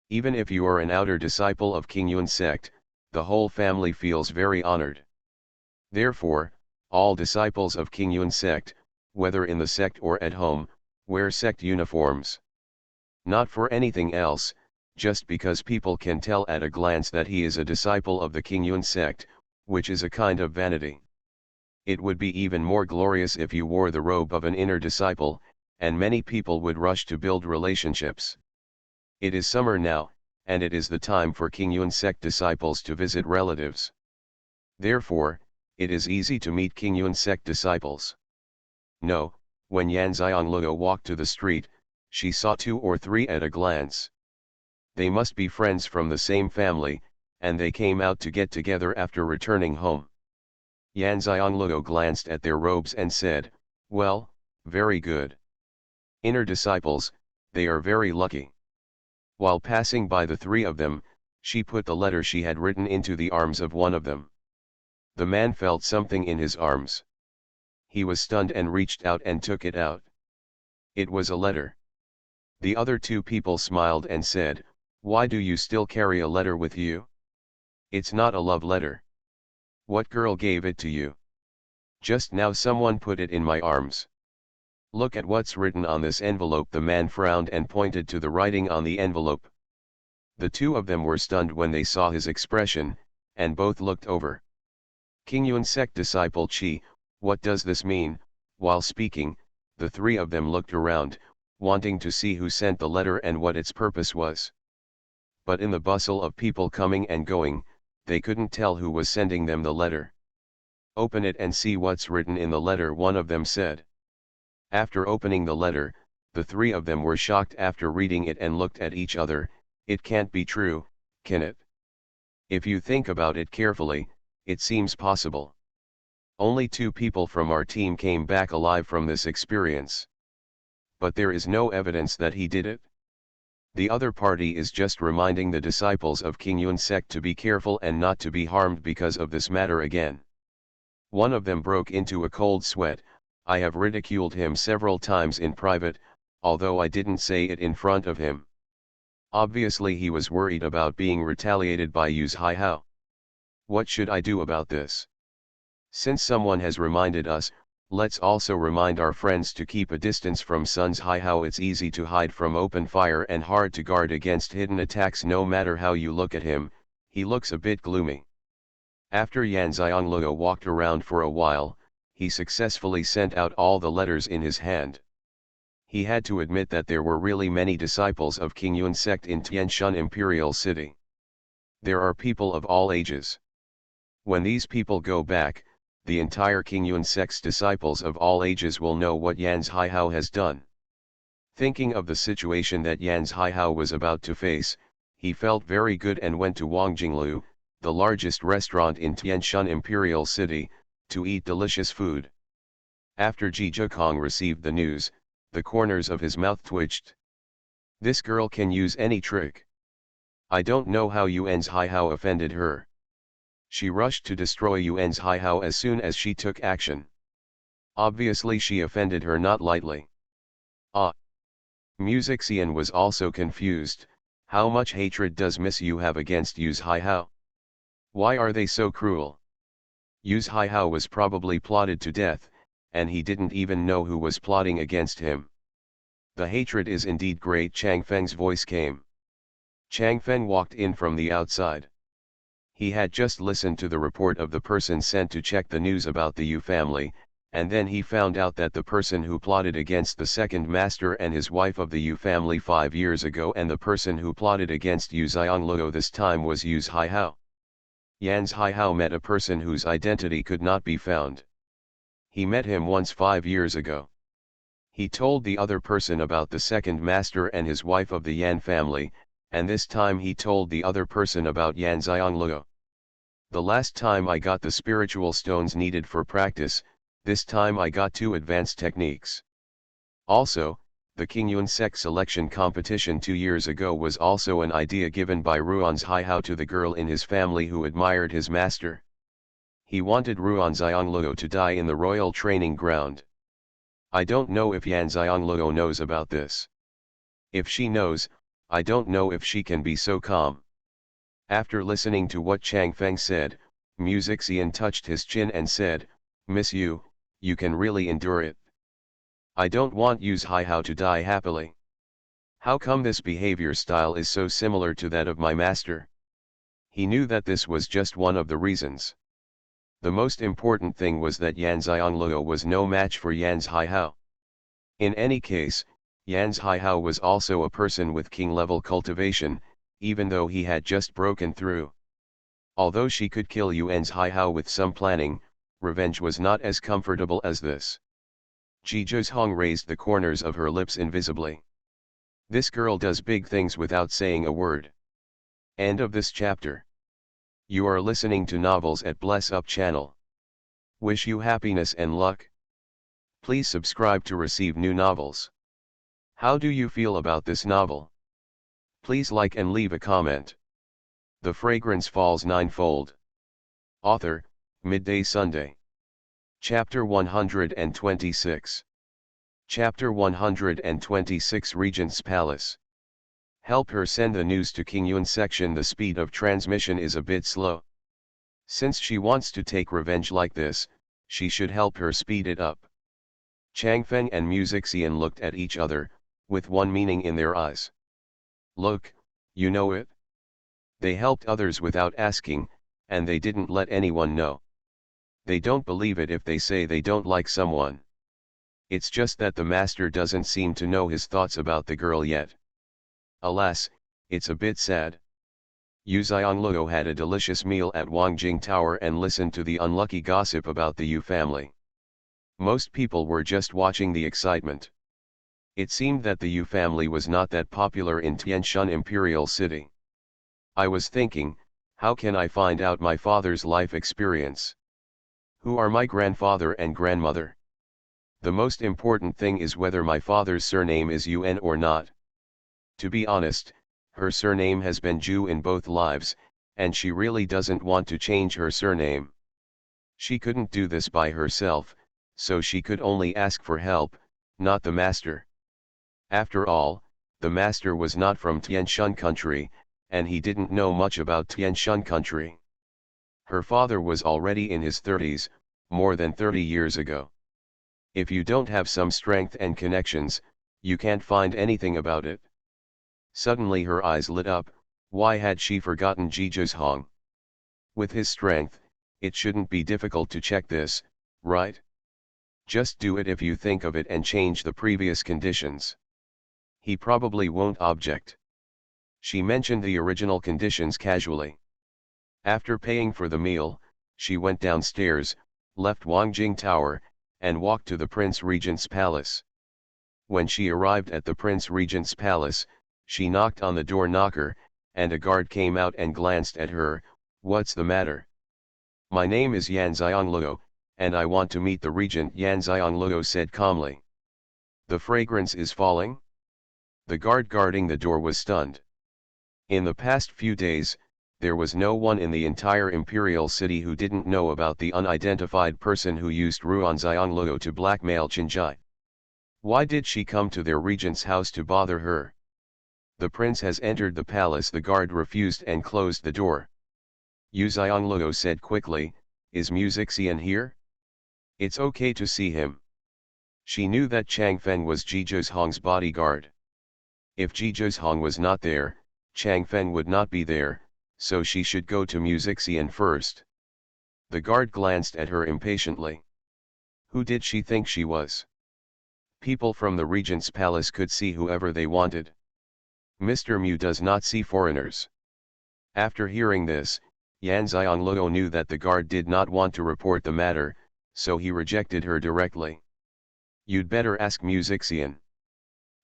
Even if you are an outer disciple of Qingyun sect, the whole family feels very honored. Therefore, all disciples of Qingyun sect, whether in the sect or at home, wear sect uniforms. Not for anything else, just because people can tell at a glance that he is a disciple of the Qingyun sect, which is a kind of vanity. It would be even more glorious if you wore the robe of an inner disciple, and many people would rush to build relationships. It is summer now, and it is the time for Qingyun sect disciples to visit relatives. Therefore, it is easy to meet Qingyun sect disciples. No, when Yan Xiangluo walked to the street, she saw 2 or 3 at a glance. They must be friends from the same family, and they came out to get together after returning home. Yan Xianluo glanced at their robes and said, "Well, very good. Inner disciples, they are very lucky." While passing by the three of them, she put the letter she had written into the arms of one of them. The man felt something in his arms. He was stunned and reached out and took it out. It was a letter. The other two people smiled and said, "Why do you still carry a letter with you? It's not a love letter. What girl gave it to you? Just now someone put it in my arms. Look at what's written on this envelope." The man frowned and pointed to the writing on the envelope. The two of them were stunned when they saw his expression, and both looked over. "Qingyuan sect disciple Qi, what does this mean?" While speaking, the three of them looked around, wanting to see who sent the letter and what its purpose was. But in the bustle of people coming and going, they couldn't tell who was sending them the letter. "Open it and see what's written in the letter," one of them said. After opening the letter, the three of them were shocked after reading it and looked at each other. "It can't be true, can it? If you think about it carefully, it seems possible. Only 2 people from our team came back alive from this experience. But there is no evidence that he did it. The other party is just reminding the disciples of Qingyuan sect to be careful and not to be harmed because of this matter again." One of them broke into a cold sweat. "I have ridiculed him several times in private, although I didn't say it in front of him. Obviously he was worried about being retaliated by Yu Haihao. What should I do about this? Since someone has reminded us, let's also remind our friends to keep a distance from Sun's Haihao. It's easy to hide from open fire and hard to guard against hidden attacks. No matter how you look at him, he looks a bit gloomy." After Yan Xianluo walked around for a while, he successfully sent out all the letters in his hand. He had to admit that there were really many disciples of Qingyuan sect in Tianshun Imperial City. There are people of all ages. When these people go back, the entire Qingyuan sect's disciples of all ages will know what Yan's Haihao has done. Thinking of the situation that Yan's Haihao was about to face, he felt very good and went to Wangjinglu, the largest restaurant in Tianshun Imperial City, to eat delicious food. After Ji Zhikong received the news, the corners of his mouth twitched. This girl can use any trick. I don't know how Yuan's Haihao offended her. She rushed to destroy Yuan's Haihao as soon as she took action. Obviously she offended her not lightly. Ah! Music Xian was also confused. How much hatred does Miss Yu have against Yu's Haihao? Why are they so cruel? Yu's Haihao was probably plotted to death, and he didn't even know who was plotting against him. The hatred is indeed great. Chang Feng's voice came. Chang Feng walked in from the outside. He had just listened to the report of the person sent to check the news about the Yu family, and then he found out that the person who plotted against the second master and his wife of the Yu family 5 years ago and the person who plotted against Yu Xianluo this time was Yu's Haihao. Yan's Haihao met a person whose identity could not be found. He met him once 5 years ago. He told the other person about the second master and his wife of the Yan family, and this time he told the other person about Yan Xianluo. The last time I got the spiritual stones needed for practice, this time I got 2 advanced techniques. Also, the Qingyuan sect selection competition 2 years ago was also an idea given by Ruan's Haihao to the girl in his family who admired his master. He wanted Ruan Xianluo to die in the royal training ground. I don't know if Yan Xianluo knows about this. If she knows, I don't know if she can be so calm. After listening to what Chang Feng said, Music Xian touched his chin and said, "Miss Yu, you can really endure it. I don't want Yu's Haihao to die happily. How come this behavior style is so similar to that of my master?" He knew that this was just one of the reasons. The most important thing was that Yan Xianluo was no match for Yan's Haihao. In any case, Yan's Haihao was also a person with king-level cultivation, even though he had just broken through. Although she could kill Yuan's Haihao with some planning, revenge was not as comfortable as this. Ji Zhihong raised the corners of her lips invisibly. This girl does big things without saying a word. End of this chapter. You are listening to Novels at Bless Up channel. Wish you happiness and luck. Please subscribe to receive new novels. How do you feel about this novel? Please like and leave a comment. The Fragrance Falls Ninefold. Author, Midday Sunday. Chapter 126. Chapter 126 Regent's Palace. Help her send the news to King Yuan. Section. The speed of transmission is a bit slow. Since she wants to take revenge like this, she should help her speed it up. Changfeng and Xianxia looked at each other, with one meaning in their eyes. Look, you know it? They helped others without asking, and they didn't let anyone know. They don't believe it if they say they don't like someone. It's just that the master doesn't seem to know his thoughts about the girl yet. Alas, it's a bit sad. Yu Xianglou had a delicious meal at Wangjing Tower and listened to the unlucky gossip about the Yu family. Most people were just watching the excitement. It seemed that the Yu family was not that popular in Tianshan Imperial City. I was thinking, how can I find out my father's life experience? Who are my grandfather and grandmother? The most important thing is whether my father's surname is Yuan or not. To be honest, her surname has been Ju in both lives, and she really doesn't want to change her surname. She couldn't do this by herself, so she could only ask for help, not the master. After all, the master was not from Tianshan country, and he didn't know much about Tianshan country. Her father was already in his 30s, more than 30 years ago. If you don't have some strength and connections, you can't find anything about it. Suddenly her eyes lit up. Why had she forgotten Zhizhong? With his strength, it shouldn't be difficult to check this, right? Just do it if you think of it and change the previous conditions. He probably won't object. She mentioned the original conditions casually. After paying for the meal, she went downstairs, left Wangjing Tower, and walked to the Prince Regent's palace. When she arrived at the Prince Regent's palace, she knocked on the door knocker, and a guard came out and glanced at her. What's the matter? My name is Yan Xianglou, and I want to meet the regent, Yan Xianglou said calmly. The fragrance is falling? The guard guarding the door was stunned. In the past few days, there was no one in the entire imperial city who didn't know about the unidentified person who used Ruan Xianglou to blackmail Qinjai. Why did she come to their regent's house to bother her? The prince has entered the palace. The guard refused and closed the door. Yu Xianglou said quickly, is Xianxia here? It's okay to see him. She knew that Changfeng was Zhizhong's bodyguard. If Zhizhong was not there, Changfeng would not be there, so she should go to Xianxia first. The guard glanced at her impatiently. Who did she think she was? People from the regent's palace could see whoever they wanted. Mr. Mu does not see foreigners. After hearing this, Yan Xianglou knew that the guard did not want to report the matter, so he rejected her directly. You'd better ask Xianxia.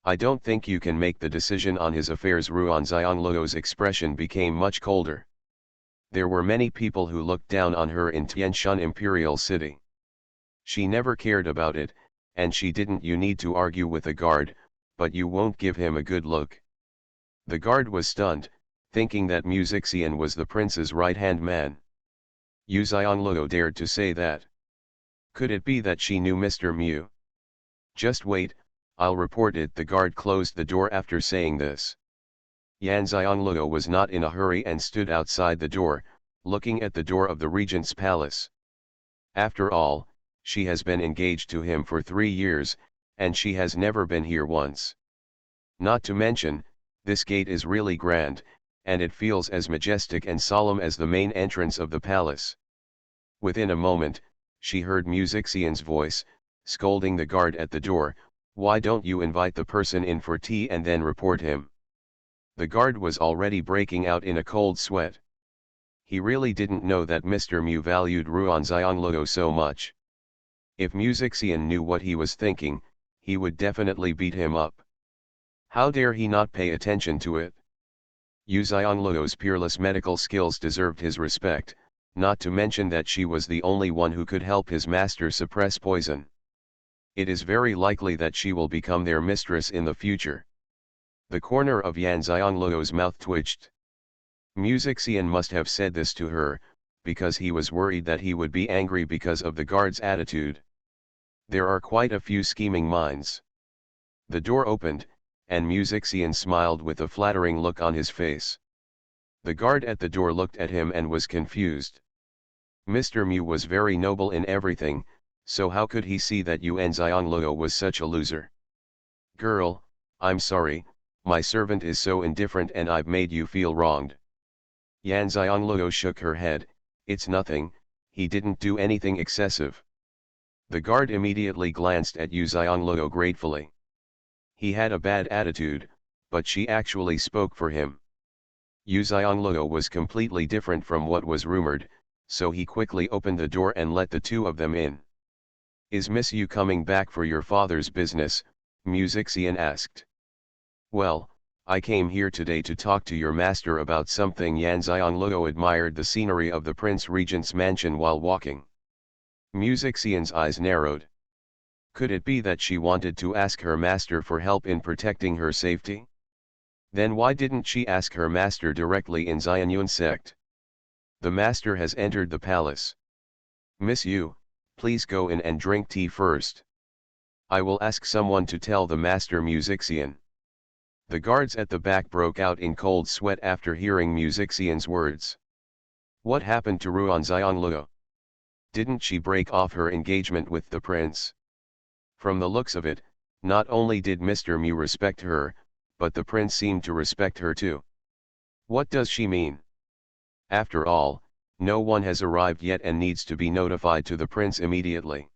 I don't think you can make the decision on his affairs. Ruan Xianglou's expression became much colder. There were many people who looked down on her in Tianshan Imperial City. She never cared about it, and she didn't. You need to argue with a guard, but you won't give him a good look. The guard was stunned, thinking that Xianxia was the prince's right-hand man. Yu Xianglou dared to say that. Could it be that she knew Mr. Mu? Just wait, I'll report it. The guard closed the door after saying this. Yan Xianglou was not in a hurry and stood outside the door, looking at the door of the regent's palace. After all, she has been engaged to him for 3 years, and she has never been here once. Not to mention, this gate is really grand, and it feels as majestic and solemn as the main entrance of the palace. Within a moment, she heard Xianxia's voice, scolding the guard at the door, why don't you invite the person in for tea and then report him? The guard was already breaking out in a cold sweat. He really didn't know that Mr. Mu valued Ruan Xianglou so much. If Xianxia knew what he was thinking, he would definitely beat him up. How dare he not pay attention to it? Yu Xiongluo's peerless medical skills deserved his respect, not to mention that she was the only one who could help his master suppress poison. It is very likely that she will become their mistress in the future. The corner of Yan Xiongluo's mouth twitched. Xian must have said this to her, because he was worried that he would be angry because of the guard's attitude. There are quite a few scheming minds. The door opened, and Xian smiled with a flattering look on his face. The guard at the door looked at him and was confused. Mr. Mu was very noble in everything, so how could he see that Yuan Xiongluo was such a loser? Girl, I'm sorry, my servant is so indifferent and I've made you feel wronged. Yan Xiongluo shook her head. It's nothing, he didn't do anything excessive. The guard immediately glanced at Yu Xiongluo gratefully. He had a bad attitude, but she actually spoke for him. Yu Xiongluo was completely different from what was rumored, so he quickly opened the door and let the two of them in. Is Miss Yu coming back for your father's business? Xian asked. Well, I came here today to talk to your master about something. Yan Xiongluo admired the scenery of the Prince Regent's mansion while walking. Xian's eyes narrowed. Could it be that she wanted to ask her master for help in protecting her safety? Then why didn't she ask her master directly in Xuanhuan sect? The master has entered the palace. Miss Yu, please go in and drink tea first. I will ask someone to tell the master. Xian. The guards at the back broke out in cold sweat after hearing Xian's words. What happened to Ruan Xiongluo? Didn't she break off her engagement with the prince? From the looks of it, not only did Mr. Mu respect her, but the prince seemed to respect her too. What does she mean? After all, no one has arrived yet and needs to be notified to the prince immediately.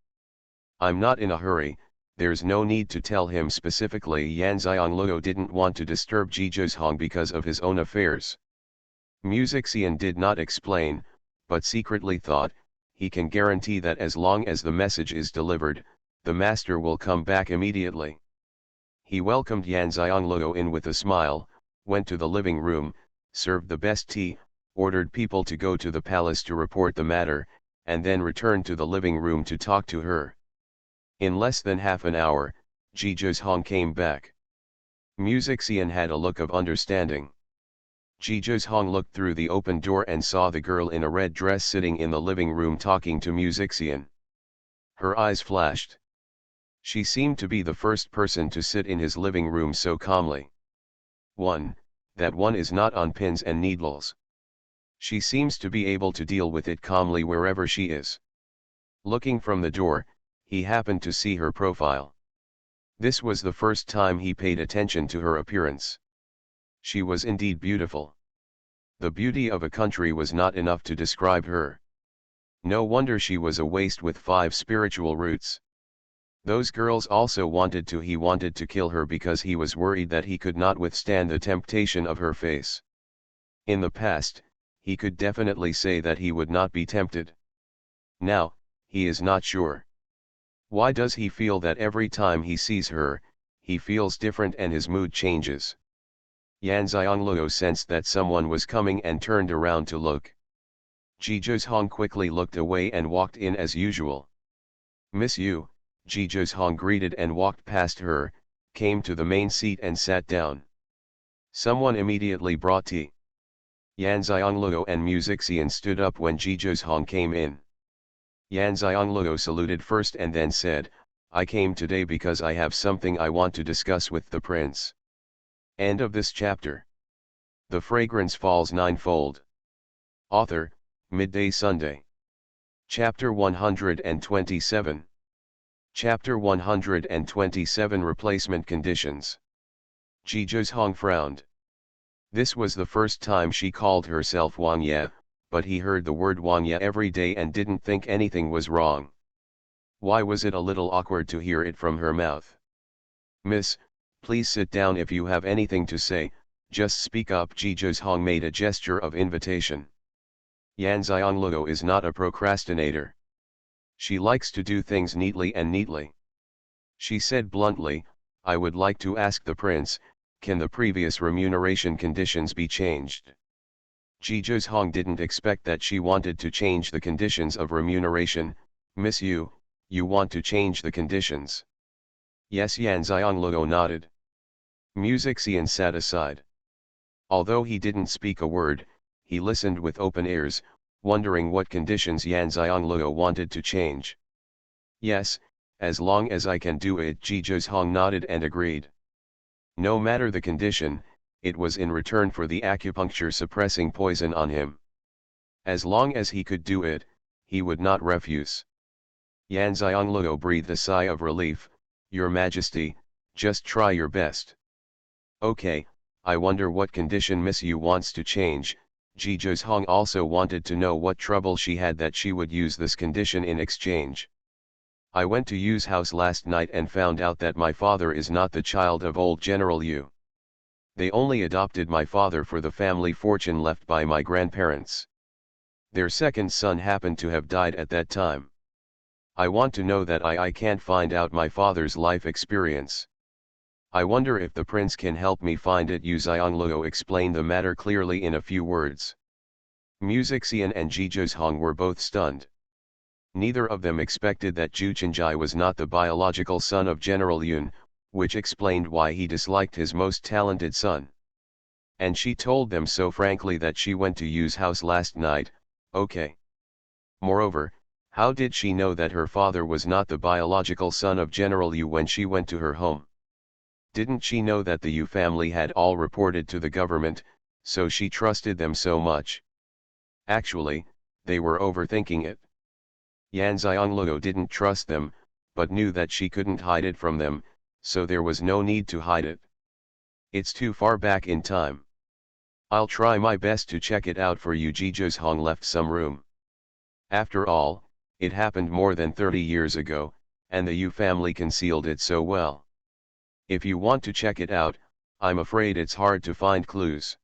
I'm not in a hurry, there's no need to tell him specifically. Yan Xiongluo didn't want to disturb Zhizhong because of his own affairs. Xian did not explain, but secretly thought, he can guarantee that as long as the message is delivered, the master will come back immediately. He welcomed Yan Xiongluo in with a smile, went to the living room, served the best tea, ordered people to go to the palace to report the matter, and then returned to the living room to talk to her. In less than half an hour, Zhizhong came back. Xian had a look of understanding. Zhizhong looked through the open door and saw the girl in a red dress sitting in the living room talking to Xian. Her eyes flashed. She seemed to be the first person to sit in his living room so calmly. That one is not on pins and needles. She seems to be able to deal with it calmly wherever she is. Looking from the door, he happened to see her profile. This was the first time he paid attention to her appearance. She was indeed beautiful. The beauty of a country was not enough to describe her. No wonder she was a waste with 5 spiritual roots. Those girls also he wanted to kill her because he was worried that he could not withstand the temptation of her face. In the past, he could definitely say that he would not be tempted. Now, he is not sure. Why does he feel that every time he sees her, he feels different and his mood changes? Yan Xiongluo sensed that someone was coming and turned around to look. Zhizhong quickly looked away and walked in as usual. Miss Yu, Zhizhong greeted and walked past her, came to the main seat and sat down. Someone immediately brought tea. Yan Xiongluo and Xian stood up when Zhizhong came in. Yan Xiongluo saluted first and then said, I came today because I have something I want to discuss with the prince. End of this chapter. The Fragrance Falls Ninefold. Author, Midday Sunday. Chapter 127. Chapter 127 Replacement Conditions. Zhizhong frowned. This was the first time she called herself Wang Ye, but he heard the word Wang Ye every day and didn't think anything was wrong. Why was it a little awkward to hear it from her mouth? Miss, please sit down if you have anything to say, just speak up. Zhizhong made a gesture of invitation. Yan Xiongluo is not a procrastinator. She likes to do things neatly. She said bluntly, I would like to ask the prince, Can the previous remuneration conditions be changed? Xuanhuan didn't expect that she wanted to change the conditions of remuneration. Miss Yu, you want to change the conditions? Yes, Yan Xiangloo nodded. Xian sat aside. Although he didn't speak a word, he listened with open ears, wondering what conditions Yan Xiangloo wanted to change. Yes, as long as I can do it, Xuanhuan nodded and agreed. No matter the condition, it was in return for the acupuncture suppressing poison on him. As long as he could do it, he would not refuse. Yan Xiangloo breathed a sigh of relief. Your Majesty, just try your best. Okay, I wonder what condition Miss Yu wants to change. Xuanhuan also wanted to know what trouble she had that she would use this condition in exchange. I went to Yu's house last night and found out that my father is not the child of old General Yu. They only adopted my father for the family fortune left by my grandparents. Their second son happened to have died at that time. I want to know that I can't find out my father's life experience. I wonder if the prince can help me find it. Yu Xiangloo explained the matter clearly in a few words. Xian and Xuanhuan were both stunned. Neither of them expected that Zhu Chenjai was not the biological son of General Yun, which explained why he disliked his most talented son. And she told them so frankly that she went to Yu's house last night. Okay. Moreover, how did she know that her father was not the biological son of General Yu when she went to her home? Didn't she know that the Yu family had all reported to the government, so she trusted them so much? Actually, they were overthinking it. Yan Xiangloo didn't trust them, but knew that she couldn't hide it from them, so there was no need to hide it. It's too far back in time. I'll try my best to check it out for you. Xuanhuan left some room. After all, it happened more than 30 years ago, and the Yu family concealed it so well. If you want to check it out, I'm afraid it's hard to find clues.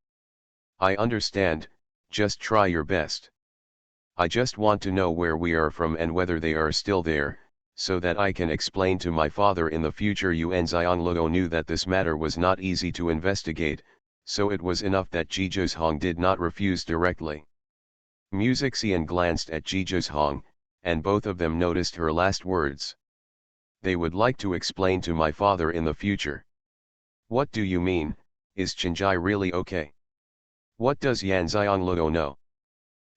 I understand, just try your best. I just want to know where we are from and whether they are still there, so that I can explain to my father in the future. Yuan Xiangloo knew that this matter was not easy to investigate, so it was enough that Xuanhuan did not refuse directly. Xian glanced at Xuanhuan, and both of them noticed her last words. They would like to explain to my father in the future. What do you mean? Is Chenjai really okay? What does Yan Xiangloo know?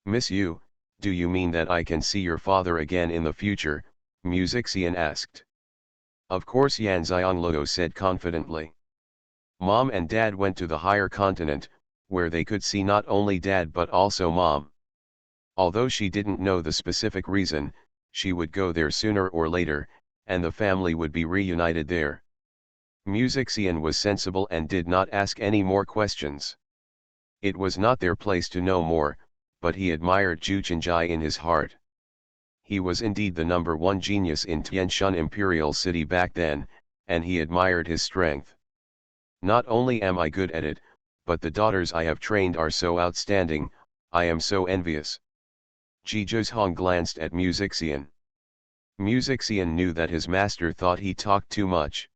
Miss Yu, do you mean that I can see your father again in the future? Xian asked. Of course, Yan Xiangloo said confidently. Mom and Dad went to the higher continent, where they could see not only Dad but also Mom. Although she didn't know the specific reason, she would go there sooner or later, and the family would be reunited there. Xian was sensible and did not ask any more questions. It was not their place to know more, but he admired Zhu Chenjai in his heart. He was indeed the #1 genius in Tianshun Imperial City back then, and he admired his strength. Not only am I good at it, but the daughters I have trained are so outstanding, I am so envious. Xuanhuan glanced at Xian. Xian knew that his master thought he talked too much.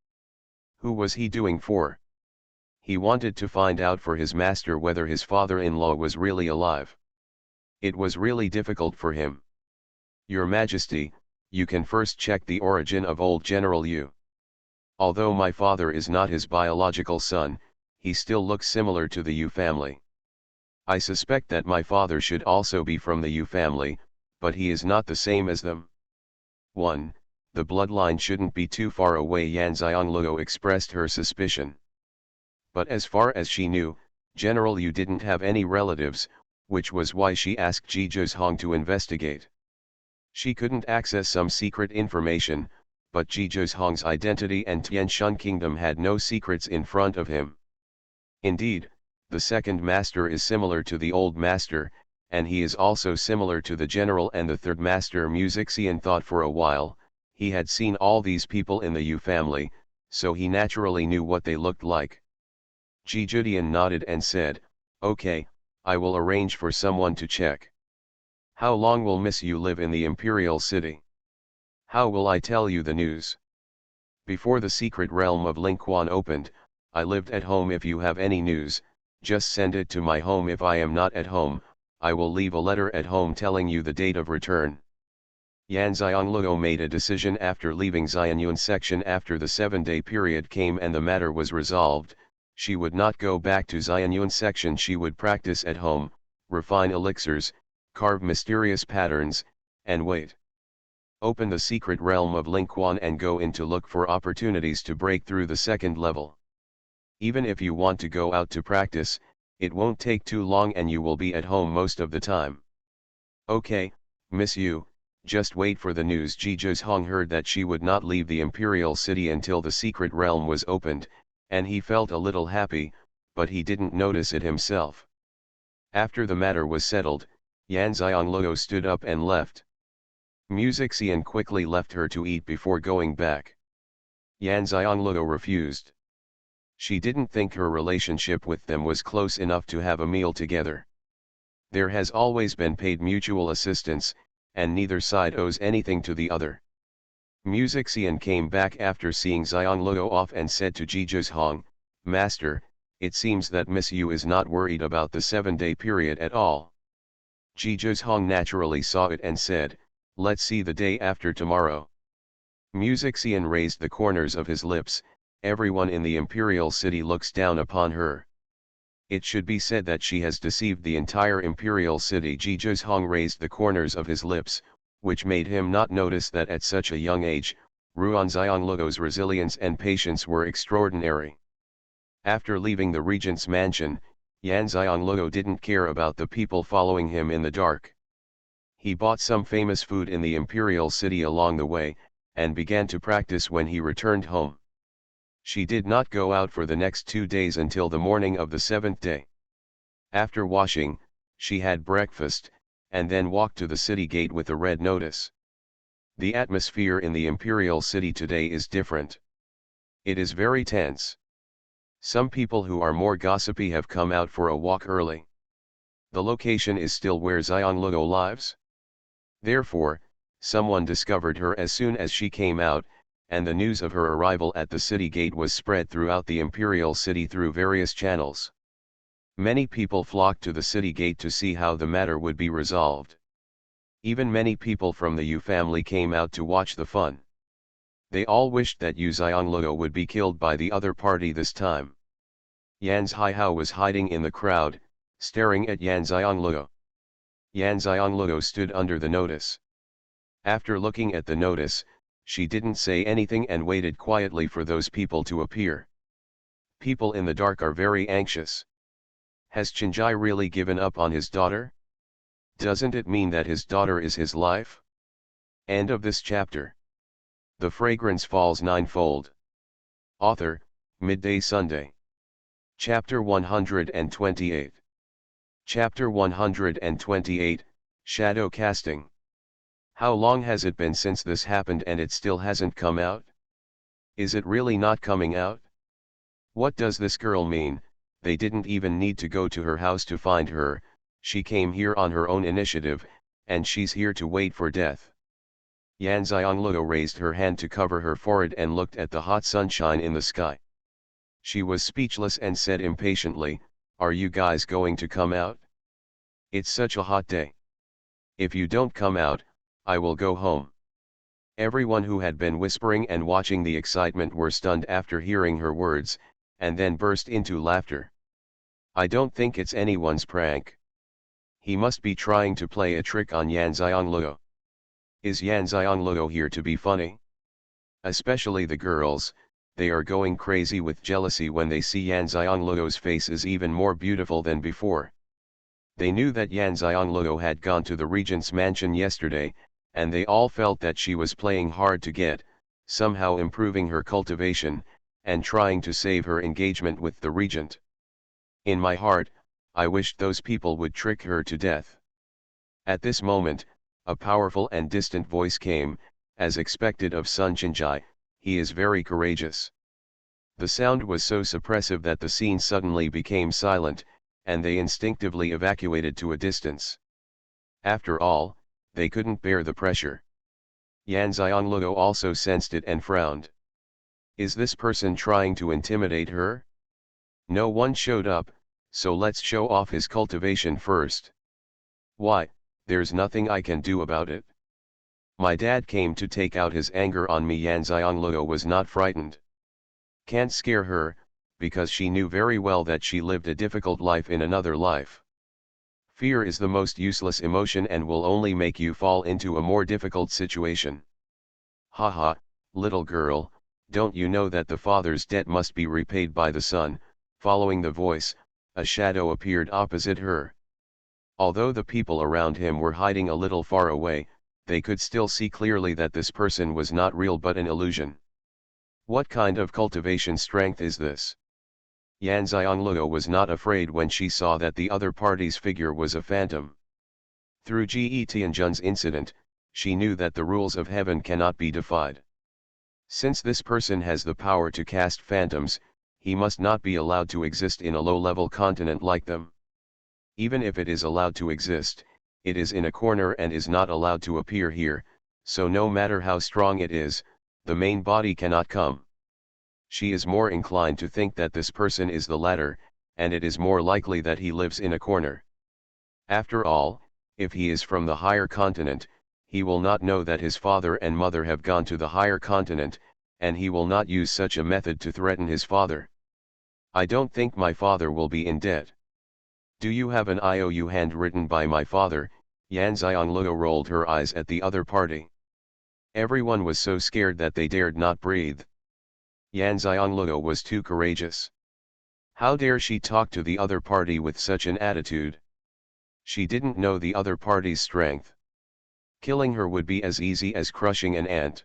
Who was he doing for? He wanted to find out for his master whether his father-in-law was really alive. It was really difficult for him. Your Majesty, you can first check the origin of old General Yu. Although my father is not his biological son, he still looks similar to the Yu family. I suspect that my father should also be from the Yu family, but he is not the same as them. 1. The bloodline shouldn't be too far away. Yan Xiangloo expressed her suspicion. But as far as she knew, General Yu didn't have any relatives, which was why she asked Xuanhuan to investigate. She couldn't access some secret information, but Xuanhuan's identity and Tianshun Kingdom had no secrets in front of him. Indeed, the second master is similar to the old master, and he is also similar to the general and the third master. Xian thought for a while. He had seen all these people in the Yu family, so he naturally knew what they looked like. Xuanhuan nodded and said, okay, I will arrange for someone to check. How long will Miss Yu live in the Imperial City? How will I tell you the news? Before the secret realm of Lingquan opened, I lived at home. If you have any news, just send it to my home. If I am not at home, I will leave a letter at home telling you the date of return. Yan Xiangleo made a decision after leaving Xuanhuan section. After the 7-day period came and the matter was resolved, she would not go back to Xuanhuan section. She would practice at home, refine elixirs, carve mysterious patterns, and wait. Open the secret realm of Lingquan and go in to look for opportunities to break through the second level. Even if you want to go out to practice, it won't take too long and you will be at home most of the time. Okay, miss you, just wait for the news. Ji Zhong heard that she would not leave the imperial city until the secret realm was opened, and he felt a little happy, but he didn't notice it himself. After the matter was settled, Yan Xiangleo stood up and left. Xian quickly left her to eat before going back. Yan Xiangleo refused. She didn't think her relationship with them was close enough to have a meal together. There has always been paid mutual assistance, and neither side owes anything to the other. Xian came back after seeing Xiangleo off and said to Ji Zhong, "Master, it seems that Miss Yu is not worried about the 7-day period at all." Ji Zhong naturally saw it and said, "Let's see the day after tomorrow." Xian raised the corners of his lips. Everyone in the imperial city looks down upon her. It should be said that she has deceived the entire imperial city. Ji Zhong raised the corners of his lips, which made him not notice that at such a young age, Ruan Xiangleo's resilience and patience were extraordinary. After leaving the regent's mansion, Yan Xiangleo didn't care about the people following him in the dark. He bought some famous food in the imperial city along the way, and began to practice when he returned home. She did not go out for the next 2 days until the morning of the 7th day. After washing, she had breakfast, and then walked to the city gate with a red notice. The atmosphere in the imperial city today is different. It is very tense. Some people who are more gossipy have come out for a walk early. The location is still where Xiangleo lives. Therefore, someone discovered her as soon as she came out, and the news of her arrival at the city gate was spread throughout the imperial city through various channels. Many people flocked to the city gate to see how the matter would be resolved. Even many people from the Yu family came out to watch the fun. They all wished that Yu Xiangleo would be killed by the other party this time. Yan Haihao was hiding in the crowd, staring at Yan Xiangleo. Yan Xiangleo stood under the notice. After looking at the notice, she didn't say anything and waited quietly for those people to appear. People in the dark are very anxious. Has Qianjai really given up on his daughter? Doesn't it mean that his daughter is his life? End of this chapter. The Fragrance Falls Ninefold. Author, Midday Sunday. Chapter 128. Chapter 128, Shadow Casting. How long has it been since this happened and it still hasn't come out? Is it really not coming out? What does this girl mean? They didn't even need to go to her house to find her, she came here on her own initiative, and she's here to wait for death. Yan Xiangleo raised her hand to cover her forehead and looked at the hot sunshine in the sky. She was speechless and said impatiently, "Are you guys going to come out? It's such a hot day. If you don't come out, I will go home." Everyone who had been whispering and watching the excitement were stunned after hearing her words, and then burst into laughter. "I don't think it's anyone's prank. He must be trying to play a trick on Yan Xiangleo. Is Yan Xiangleo here to be funny? Especially the girls, they are going crazy with jealousy when they see Yan Xiangleo's face is even more beautiful than before. They knew that Yan Xiangleo had gone to the regent's mansion yesterday, and they all felt that she was playing hard to get, somehow improving her cultivation, and trying to save her engagement with the regent. In my heart, I wished those people would trick her to death. At this moment, a powerful and distant voice came, as expected of Sun Qianjai, "He is very courageous." The sound was so suppressive that the scene suddenly became silent, and they instinctively evacuated to a distance. After all, they couldn't bear the pressure. Yan Xiangleo also sensed it and frowned. Is this person trying to intimidate her? No one showed up, so let's show off his cultivation first. Why, there's nothing I can do about it. My dad came to take out his anger on me. Yan Xianglue was not frightened. Can't scare her, because she knew very well that she lived a difficult life in another life. Fear is the most useless emotion and will only make you fall into a more difficult situation. Haha, little girl, don't you know that the father's debt must be repaid by the son? Following the voice, a shadow appeared opposite her. Although the people around him were hiding a little far away, they could still see clearly that this person was not real but an illusion. What kind of cultivation strength is this? Yan Xianglue was not afraid when she saw that the other party's figure was a phantom. Through Ge Tianjun's incident, she knew that the rules of heaven cannot be defied. Since this person has the power to cast phantoms, he must not be allowed to exist in a low-level continent like them. Even if it is allowed to exist, it is in a corner and is not allowed to appear here, so no matter how strong it is, the main body cannot come. She is more inclined to think that this person is the latter, and it is more likely that he lives in a corner. After all, if he is from the higher continent, he will not know that his father and mother have gone to the higher continent, and he will not use such a method to threaten his father. I don't think my father will be in debt. Do you have an IOU handwritten by my father? Yan Xianglue rolled her eyes at the other party. Everyone was so scared that they dared not breathe. Yan Xianglue was too courageous. How dare she talk to the other party with such an attitude? She didn't know the other party's strength. Killing her would be as easy as crushing an ant.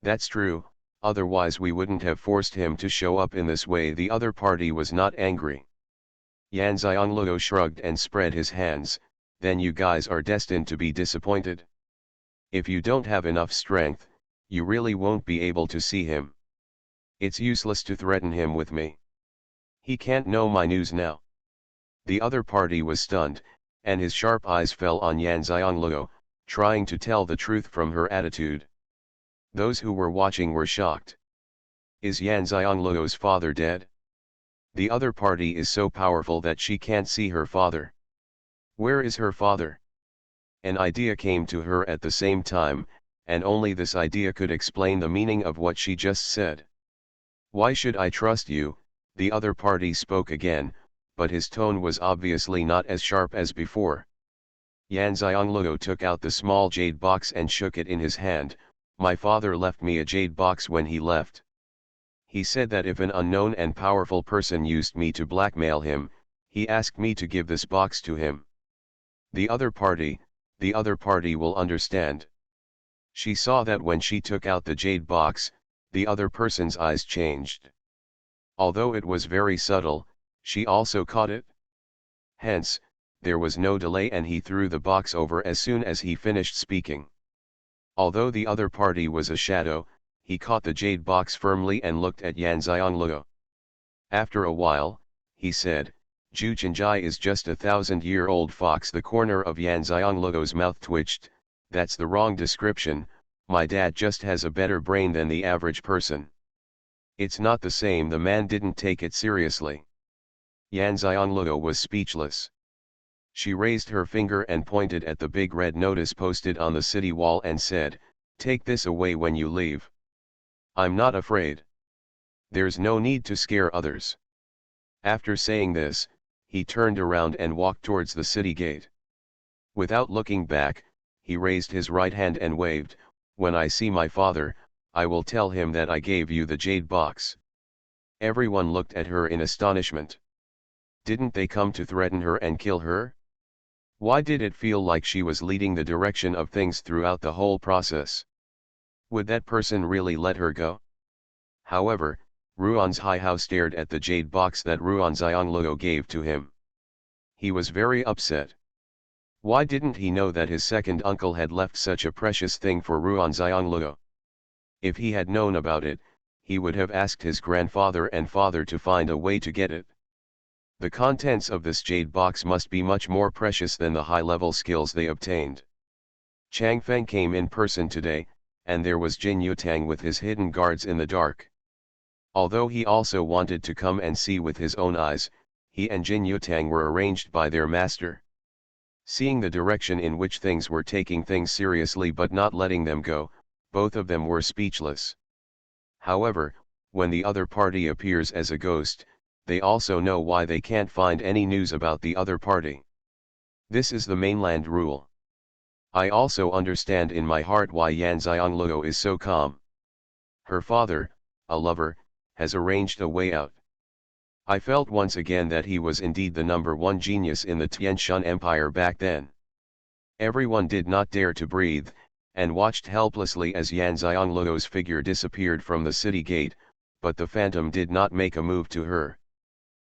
That's true, otherwise we wouldn't have forced him to show up in this way. The other party was not angry. Yan Xianglue shrugged and spread his hands. Then you guys are destined to be disappointed. If you don't have enough strength, you really won't be able to see him. It's useless to threaten him with me. He can't know my news now. The other party was stunned, and his sharp eyes fell on Yan Xianglue, trying to tell the truth from her attitude. Those who were watching were shocked. Is Yan Xianglue's father dead? The other party is so powerful that she can't see her father. Where is her father? An idea came to her at the same time, and only this idea could explain the meaning of what she just said. Why should I trust you? The other party spoke again, but his tone was obviously not as sharp as before. Yan Xianglue took out the small jade box and shook it in his hand. My father left me a jade box when he left. He said that if an unknown and powerful person used me to blackmail him, he asked me to give this box to him. The other party will understand. She saw that when she took out the jade box, the other person's eyes changed. Although it was very subtle, she also caught it. Hence, there was no delay and he threw the box over as soon as he finished speaking. Although the other party was a shadow, he caught the jade box firmly and looked at Yan Xianglue. After a while, he said, Zhu Chenjai is just a 1,000-year-old fox. The corner of Yan Xianglue's mouth twitched. That's the wrong description, my dad just has a better brain than the average person. It's not the same. The man didn't take it seriously. Yan Xianglue was speechless. She raised her finger and pointed at the big red notice posted on the city wall and said, take this away when you leave. I'm not afraid. There's no need to scare others. After saying this, he turned around and walked towards the city gate. Without looking back, he raised his right hand and waved, when I see my father, I will tell him that I gave you the jade box. Everyone looked at her in astonishment. Didn't they come to threaten her and kill her? Why did it feel like she was leading the direction of things throughout the whole process? Would that person really let her go? However, Ruan Haihao stared at the jade box that Ruan Xianglue gave to him. He was very upset. Why didn't he know that his second uncle had left such a precious thing for Ruan Xianglue? If he had known about it, he would have asked his grandfather and father to find a way to get it. The contents of this jade box must be much more precious than the high-level skills they obtained. Chang Feng came in person today, and there was Jin Yutang with his hidden guards in the dark. Although he also wanted to come and see with his own eyes, he and Jin Yutang were arranged by their master. Seeing the direction in which things were taking things seriously but not letting them go, both of them were speechless. However, when the other party appears as a ghost, they also know why they can't find any news about the other party. This is the mainland rule. I also understand in my heart why Yan Xianglou is so calm. Her father, a lover, has arranged a way out. I felt once again that he was indeed the #1 genius in the Tianshan Empire back then. Everyone did not dare to breathe, and watched helplessly as Yan Xiangluo's figure disappeared from the city gate, but the phantom did not make a move to her.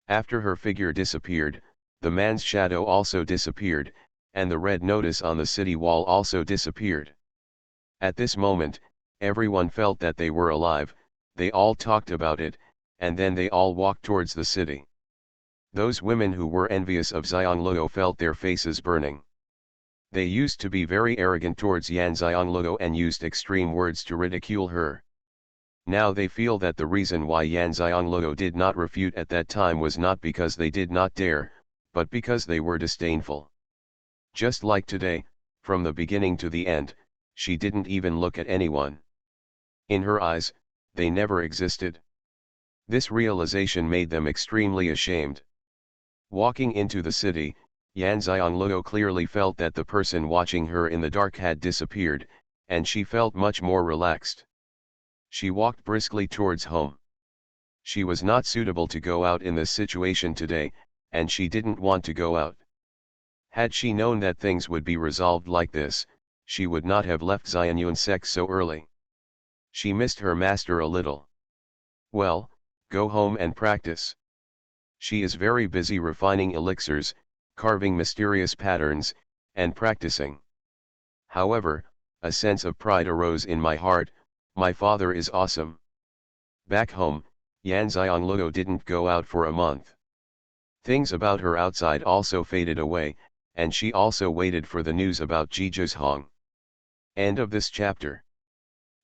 After her figure disappeared, the man's shadow also disappeared, and the red notice on the city wall also disappeared. At this moment, everyone felt that they were alive, they all talked about it, and then they all walked towards the city. Those women who were envious of Xianglou felt their faces burning. They used to be very arrogant towards Yan Xianglou and used extreme words to ridicule her. Now they feel that the reason why Yan Xianglou did not refute at that time was not because they did not dare, but because they were disdainful. Just like today, from the beginning to the end, she didn't even look at anyone. In her eyes, they never existed. This realization made them extremely ashamed. Walking into the city, Yan Xianglou clearly felt that the person watching her in the dark had disappeared, and she felt much more relaxed. She walked briskly towards home. She was not suitable to go out in this situation today, and she didn't want to go out. Had she known that things would be resolved like this, she would not have left Xianyuan sect so early. She missed her master a little. Well, go home and practice. She is very busy refining elixirs, carving mysterious patterns, and practicing. However, a sense of pride arose in my heart. My father is awesome. Back home, Yan Xianglou didn't go out for a month. Things about her outside also faded away, and she also waited for the news about Jizhong. End of this chapter.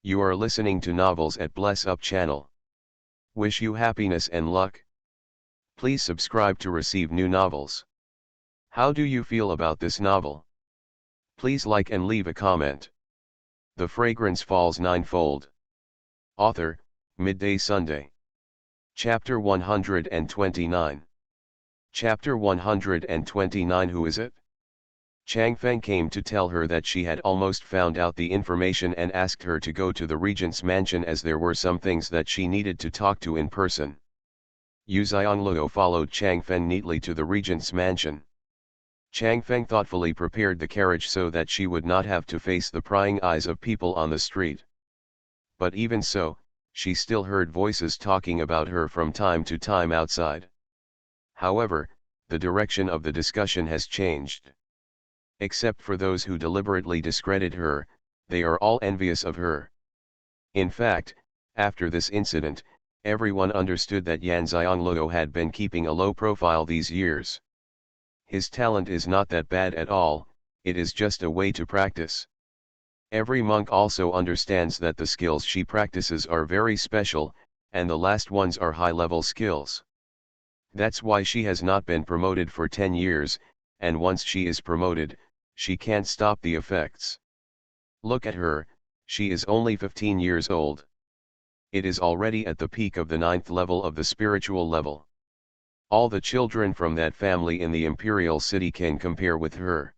You are listening to Novels at Bless Up channel. Wish you happiness and luck. Please subscribe to receive new novels. How do you feel about this novel? Please like and leave a comment. The Fragrance Falls Ninefold. Author, Midday Sunday. Chapter 129. Chapter 129. Who is it? Changfeng came to tell her that she had almost found out the information and asked her to go to the regent's mansion as there were some things that she needed to talk to in person. Yu Xianglou followed Changfeng neatly to the regent's mansion. Changfeng thoughtfully prepared the carriage so that she would not have to face the prying eyes of people on the street. But even so, she still heard voices talking about her from time to time outside. However, the direction of the discussion has changed. Except for those who deliberately discredit her, they are all envious of her. In fact, after this incident, everyone understood that Yan Xianglou had been keeping a low profile these years. His talent is not that bad at all, it is just a way to practice. Every monk also understands that the skills she practices are very special, and the last ones are high-level skills. That's why she has not been promoted for 10 years, and once she is promoted, she can't stop the effects. Look at her, she is only 15 years old. It is already at the peak of the 9th level of the spiritual level. All the children from that family in the imperial city can compare with her.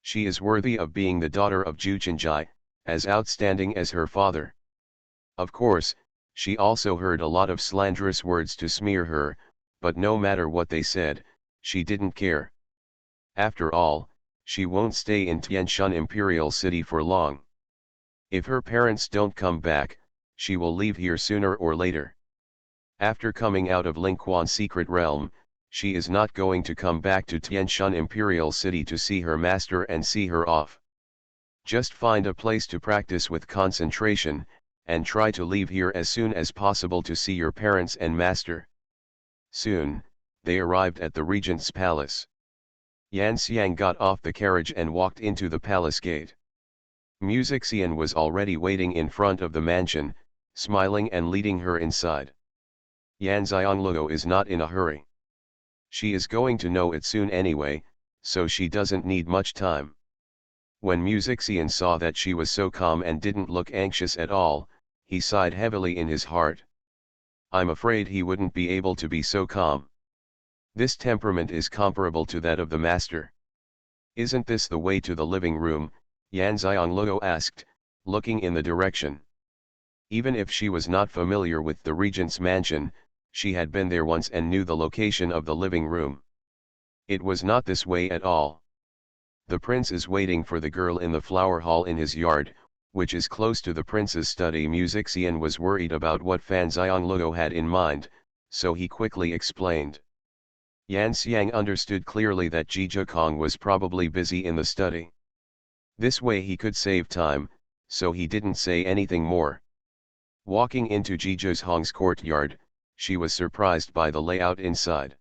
She is worthy of being the daughter of Zhuqianjai, as outstanding as her father. Of course, she also heard a lot of slanderous words to smear her, but no matter what they said, she didn't care. After all, she won't stay in Tianshan Imperial City for long. If her parents don't come back, she will leave here sooner or later. After coming out of Lingquan Secret Realm, she is not going to come back to Tianshan Imperial City to see her master and see her off. Just find a place to practice with concentration, and try to leave here as soon as possible to see your parents and master. Soon, they arrived at the regent's palace. Yan Xiang got off the carriage and walked into the palace gate. Music Xian was already waiting in front of the mansion, smiling and leading her inside. Yan Xianglego is not in a hurry. She is going to know it soon anyway, so she doesn't need much time. When Xian saw that she was so calm and didn't look anxious at all, he sighed heavily in his heart. I'm afraid he wouldn't be able to be so calm. This temperament is comparable to that of the master. Isn't this the way to the living room? Yan Xianglego asked, looking in the direction. Even if she was not familiar with the regent's mansion, she had been there once and knew the location of the living room. It was not this way at all. The prince is waiting for the girl in the flower hall in his yard, which is close to the prince's study. Xian was worried about what Fan Xianglego had in mind, so he quickly explained. Yan Xiang understood clearly that Kong was probably busy in the study. This way he could save time, so he didn't say anything more. Walking into Hong's courtyard, she was surprised by the layout inside.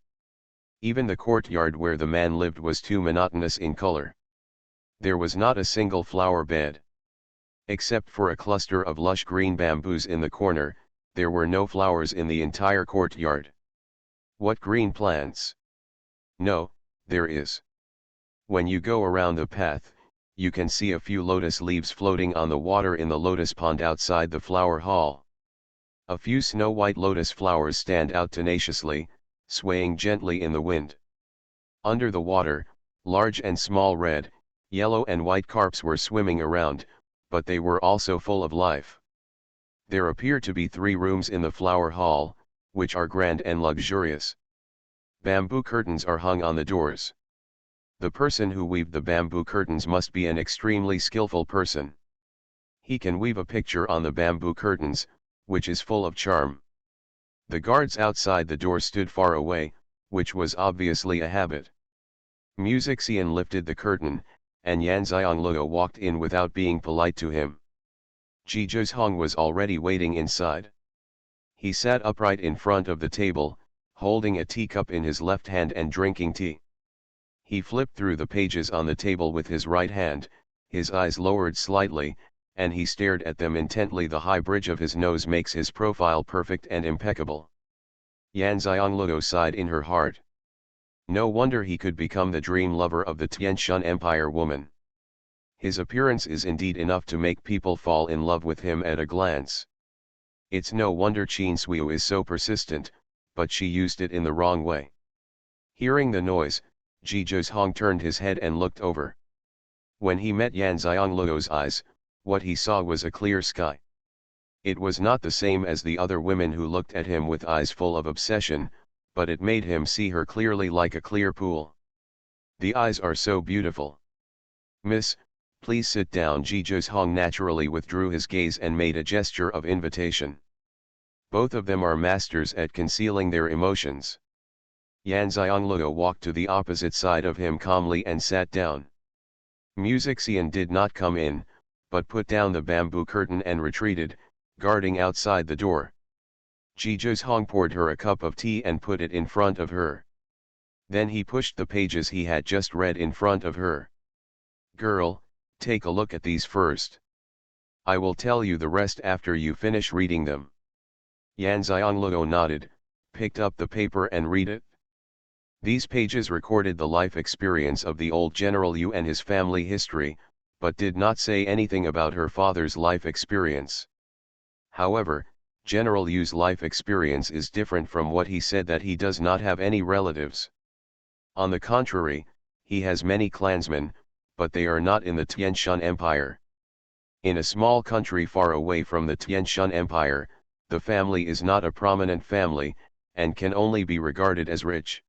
Even the courtyard where the man lived was too monotonous in color. There was not a single flower bed. Except for a cluster of lush green bamboos in the corner, there were no flowers in the entire courtyard. What green plants? No, there is. When you go around the path, you can see a few lotus leaves floating on the water in the lotus pond outside the flower hall. A few snow-white lotus flowers stand out tenaciously, swaying gently in the wind. Under the water, large and small red, yellow and white carps were swimming around, but they were also full of life. There appear to be 3 rooms in the flower hall, which are grand and luxurious. Bamboo curtains are hung on the doors. The person who weaved the bamboo curtains must be an extremely skillful person. He can weave a picture on the bamboo curtains, which is full of charm. The guards outside the door stood far away, which was obviously a habit. Xian lifted the curtain, and Yan Xianglego walked in without being polite to him. Hong was already waiting inside. He sat upright in front of the table, holding a teacup in his left hand and drinking tea. He flipped through the pages on the table with his right hand, his eyes lowered slightly, and he stared at them intently. The high bridge of his nose makes his profile perfect and impeccable. Yan Xianglego sighed in her heart. No wonder he could become the dream lover of the Tianshan Empire woman. His appearance is indeed enough to make people fall in love with him at a glance. It's no wonder Qin Suiyu is so persistent, but she used it in the wrong way. Hearing the noise, Hong turned his head and looked over. When he met Yan Xianglego's eyes, what he saw was a clear sky. It was not the same as the other women who looked at him with eyes full of obsession, but it made him see her clearly like a clear pool. The eyes are so beautiful. Miss, please sit down. Hong naturally withdrew his gaze and made a gesture of invitation. Both of them are masters at concealing their emotions. Yan Xianglego walked to the opposite side of him calmly and sat down. Xian did not come in, but put down the bamboo curtain and retreated, guarding outside the door. Hong poured her a cup of tea and put it in front of her. Then he pushed the pages he had just read in front of her. Girl, take a look at these first. I will tell you the rest after you finish reading them. Yan Xianglego nodded, picked up the paper and read it. These pages recorded the life experience of the old General Yu and his family history, but did not say anything about her father's life experience. However, General Yu's life experience is different from what he said, that he does not have any relatives. On the contrary, he has many clansmen, but they are not in the Tianshan Empire. In a small country far away from the Tianshan Empire, the family is not a prominent family, and can only be regarded as rich.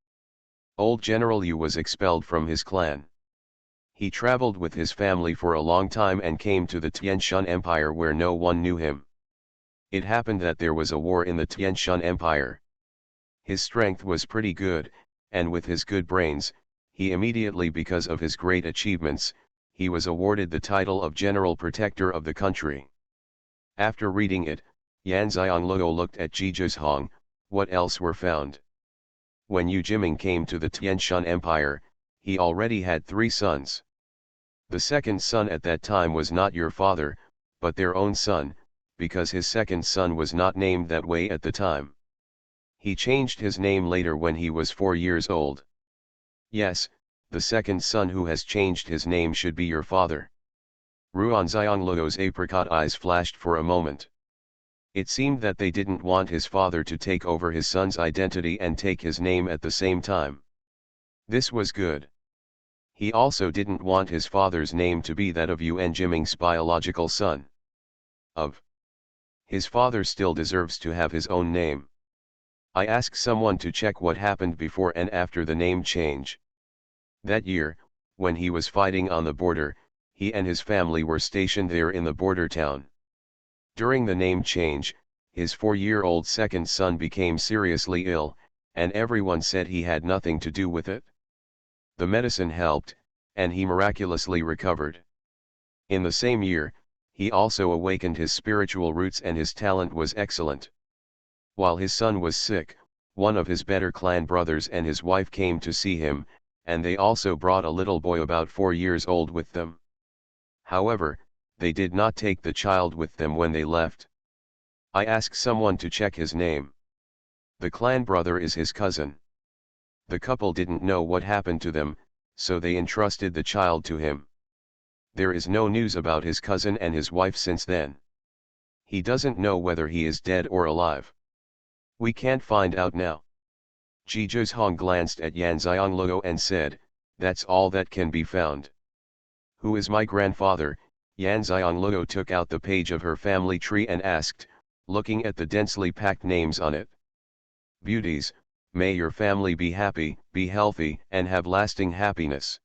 Old General Yu was expelled from his clan. He traveled with his family for a long time and came to the Tianshan Empire where no one knew him. It happened that there was a war in the Tianshan Empire. His strength was pretty good, and with his good brains, he immediately, because of his great achievements, he was awarded the title of General Protector of the country. After reading it, Yan Xianglego looked at Hong. What else were found? When Yu Jiming came to the Tianshan Empire, he already had 3 sons. The second son at that time was not your father, but their own son, because his second son was not named that way at the time. He changed his name later when he was 4 years old. Yes, the second son who has changed his name should be your father. Ruan Xiangloo's apricot eyes flashed for a moment. It seemed that they didn't want his father to take over his son's identity and take his name at the same time. This was good. He also didn't want his father's name to be that of Yuan Jiming's biological son. His father still deserves to have his own name. I asked someone to check what happened before and after the name change. That year, when he was fighting on the border, he and his family were stationed there in the border town. During the name change, his 4-year-old second son became seriously ill, and everyone said he had nothing to do with it. The medicine helped, and he miraculously recovered. In the same year, he also awakened his spiritual roots and his talent was excellent. While his son was sick, one of his better clan brothers and his wife came to see him, and they also brought a little boy about 4 years old with them. However, they did not take the child with them when they left. I asked someone to check his name. The clan brother is his cousin. The couple didn't know what happened to them, so they entrusted the child to him. There is no news about his cousin and his wife since then. He doesn't know whether he is dead or alive. We can't find out now. Xuanhuan glanced at Yan Xiangloo and said, "That's all that can be found." "Who is my grandfather?" Yan Xiangloo took out the page of her family tree and asked, looking at the densely packed names on it. "Beauties, may your family be happy, be healthy, and have lasting happiness.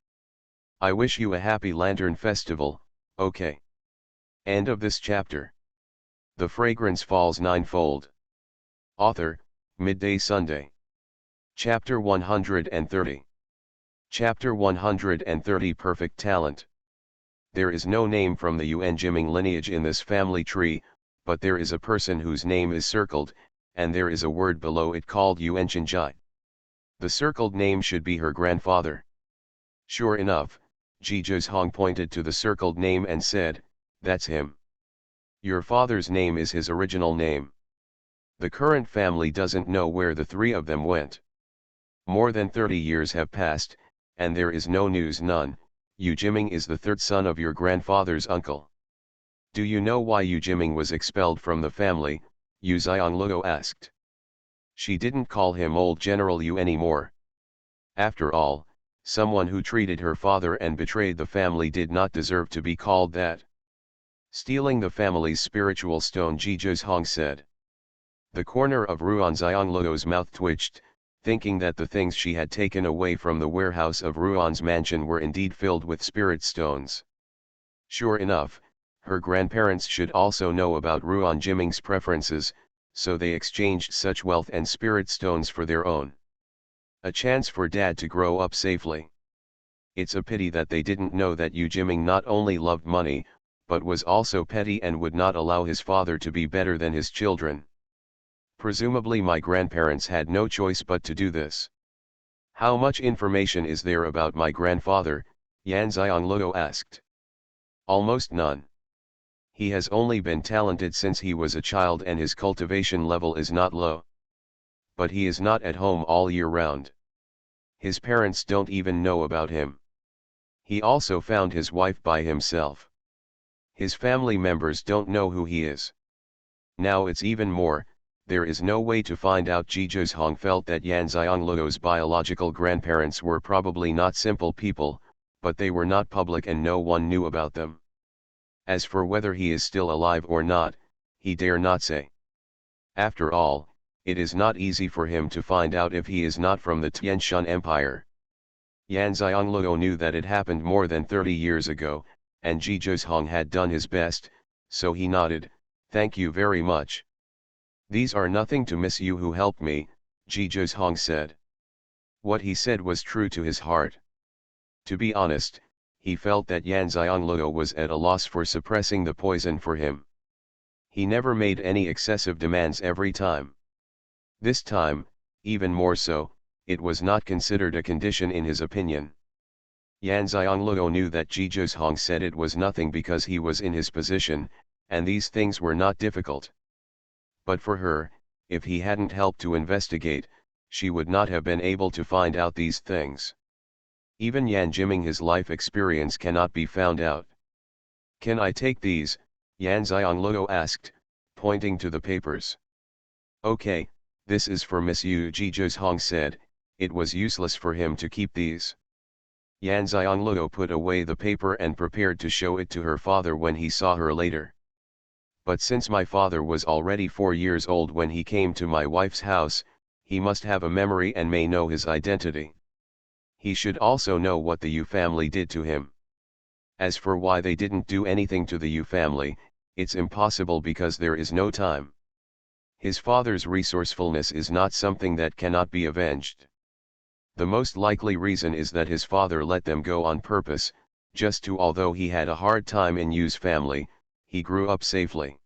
I wish you a happy Lantern Festival, okay." End of this chapter. The Fragrance Falls Ninefold. Author, Midday Sunday. Chapter 130. Chapter 130 Perfect Talent. There is no name from the Yuan Jiming lineage in this family tree, but there is a person whose name is circled, and there is a word below it called Yuan Xianxia. The circled name should be her grandfather. Sure enough, Xuanhuan pointed to the circled name and said, "That's him. Your father's name is his original name." The current family doesn't know where the three of them went. More than 30 years have passed, and there is no news, none. Yu Jiming is the third son of your grandfather's uncle. "Do you know why Yu Jiming was expelled from the family?" Yu Xiangloo asked. "She didn't call him Old General Yu anymore. After all, someone who treated her father and betrayed the family did not deserve to be called that." "Stealing the family's spiritual stone," Xuanhuan said. The corner of Ruan Xiangloo's mouth twitched, thinking that the things she had taken away from the warehouse of Ruan's mansion were indeed filled with spirit stones. Sure enough, her grandparents should also know about Ruan Jiming's preferences, so they exchanged such wealth and spirit stones for their own. A chance for Dad to grow up safely. It's a pity that they didn't know that Yu Jiming not only loved money, but was also petty and would not allow his father to be better than his children. Presumably my grandparents had no choice but to do this. "How much information is there about my grandfather?" Yan Xiangloo asked. "Almost none. He has only been talented since he was a child and his cultivation level is not low. But he is not at home all year round. His parents don't even know about him. He also found his wife by himself. His family members don't know who he is. Now it's even more, there is no way to find out." Xuanhuan felt that Yan Xiangloo's biological grandparents were probably not simple people, but they were not public and no one knew about them. As for whether he is still alive or not, he dare not say. After all, it is not easy for him to find out if he is not from the Tianshan Empire. Yan Xiangloo knew that it happened more than 30 years ago, and Xuanhuan had done his best, so he nodded, "Thank you very much." "These are nothing to Miss Yu who helped me," Xuanhuan said. What he said was true to his heart. To be honest, he felt that Yan Xiangloo was at a loss for suppressing the poison for him. He never made any excessive demands every time. This time, even more so, it was not considered a condition in his opinion. Yan Xiangloo knew that Xuanhuan said it was nothing because he was in his position, and these things were not difficult. But for her, if he hadn't helped to investigate, she would not have been able to find out these things. Even Yan Jiming, his life experience cannot be found out. Can I take these? Yan Xianglou asked, pointing to the papers. Okay, this is for Miss Yu, Ji Zhong said. It was useless for him to keep these. Yan Xianglou put away the paper and prepared to show it to her father when he saw her later. But since my father was already 4 years old when he came to my wife's house, he must have a memory and may know his identity. He should also know what the Yu family did to him. As for why they didn't do anything to the Yu family, it's impossible because there is no time. His father's resourcefulness is not something that cannot be avenged. The most likely reason is that his father let them go on purpose, just to, although he had a hard time in Yu's family, he grew up safely.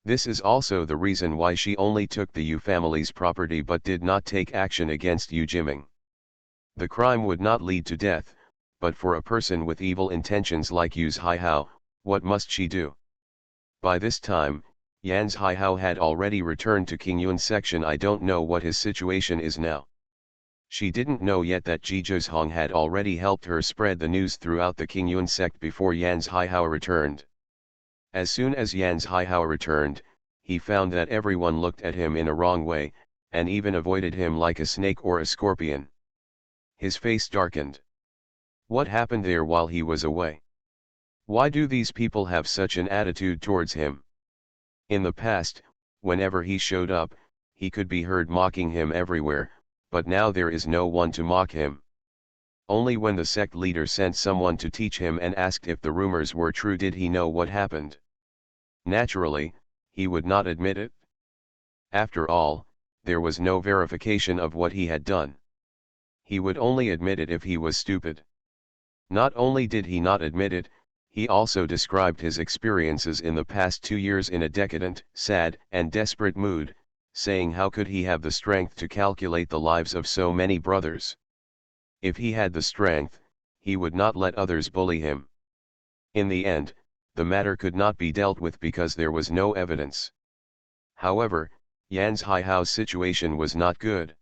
This is also the reason why she only took the Yu family's property but did not take action against Yu Jiming. The crime would not lead to death, but for a person with evil intentions like Yu's Haihao, what must she do? By this time, Yan's Haihao had already returned to Qingyun section. I don't know what his situation is now. She didn't know yet that Ji Zhong had already helped her spread the news throughout the Qingyun sect before Yan's Haihao returned. As soon as Yan's Haihao returned, he found that everyone looked at him in a wrong way, and even avoided him like a snake or a scorpion. His face darkened. What happened there while he was away? Why do these people have such an attitude towards him? In the past, whenever he showed up, he could be heard mocking him everywhere, but now there is no one to mock him. Only when the sect leader sent someone to teach him and asked if the rumors were true did he know what happened. Naturally, he would not admit it. After all, there was no verification of what he had done. He would only admit it if he was stupid. Not only did he not admit it, he also described his experiences in the past 2 years in a decadent, sad, and desperate mood, saying how could he have the strength to calculate the lives of so many brothers. If he had the strength, he would not let others bully him. In the end, the matter could not be dealt with because there was no evidence. However, Yan's Haihao's situation was not good.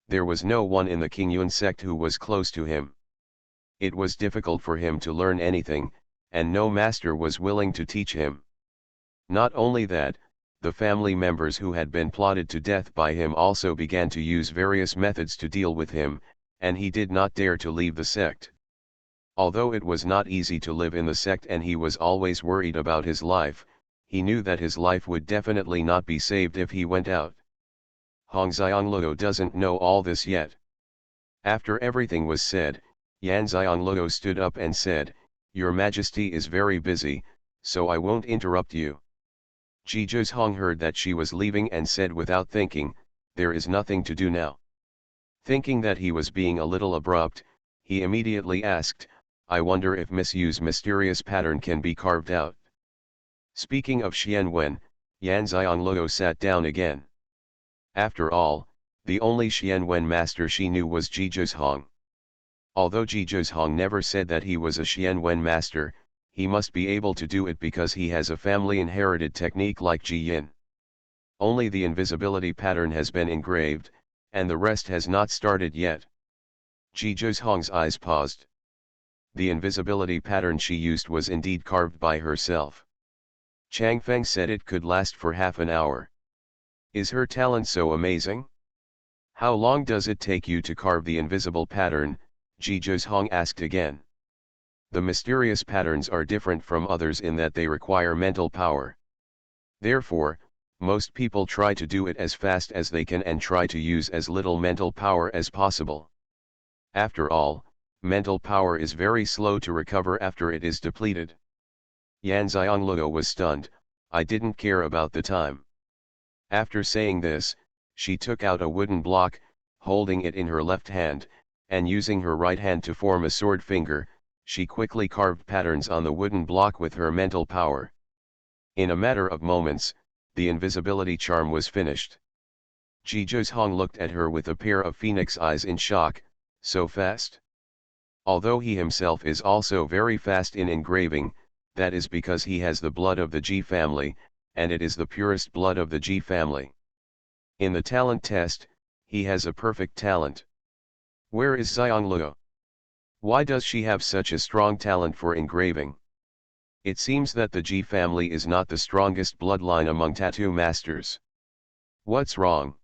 There was no one in the Qingyun sect who was close to him. It was difficult for him to learn anything, and no master was willing to teach him. Not only that, the family members who had been plotted to death by him also began to use various methods to deal with him, and he did not dare to leave the sect. Although it was not easy to live in the sect and he was always worried about his life, he knew that his life would definitely not be saved if he went out. Hong Xianglou doesn't know all this yet. After everything was said, Yan Xianglou stood up and said, "Your Majesty is very busy, so I won't interrupt you." Ji Zhong heard that she was leaving and said without thinking, "There is nothing to do now." Thinking that he was being a little abrupt, he immediately asked, "I wonder if Miss Yu's mysterious pattern can be carved out." Speaking of Xuanhuan, Yan Xianglou sat down again. After all, the only Xuanhuan master she knew was Ji Zhong. Although Ji Zhong never said that he was a Xuanhuan master, he must be able to do it because he has a family-inherited technique like Ji Yin. Only the invisibility pattern has been engraved, and the rest has not started yet. Ji Zhong's eyes paused. The invisibility pattern she used was indeed carved by herself. Chang Feng said it could last for half an hour. Is her talent so amazing? How long does it take you to carve the invisible pattern? Ji Zhong asked again. The mysterious patterns are different from others in that they require mental power. Therefore, most people try to do it as fast as they can and try to use as little mental power as possible. After all, mental power is very slow to recover after it is depleted. Yan Xianglou was stunned. I didn't care about the time. After saying this, she took out a wooden block, holding it in her left hand, and using her right hand to form a sword finger, she quickly carved patterns on the wooden block with her mental power. In a matter of moments, the invisibility charm was finished. Ji Zhong looked at her with a pair of phoenix eyes in shock. So fast? Although he himself is also very fast in engraving, that is because he has the blood of the Ji family, and it is the purest blood of the Ji family. In the talent test, he has a perfect talent. Where is Xianxia? Why does she have such a strong talent for engraving? It seems that the G family is not the strongest bloodline among tattoo masters. What's wrong?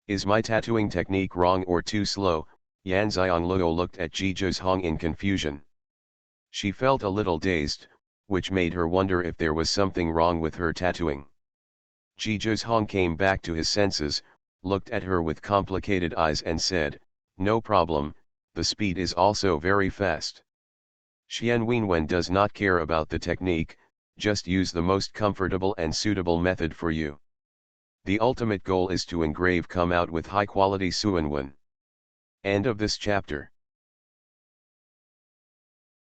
Is my tattooing technique wrong or too slow? Yan Xianglio looked at Ji Zhozhong in confusion. She felt a little dazed, which made her wonder if there was something wrong with her tattooing. Ji Zhozhong came back to his senses, looked at her with complicated eyes and said, "No problem, the speed is also very fast. Xuanhuan does not care about the technique, just use the most comfortable and suitable method for you. The ultimate goal is to engrave come out with high quality Xuanhuan." End of this chapter.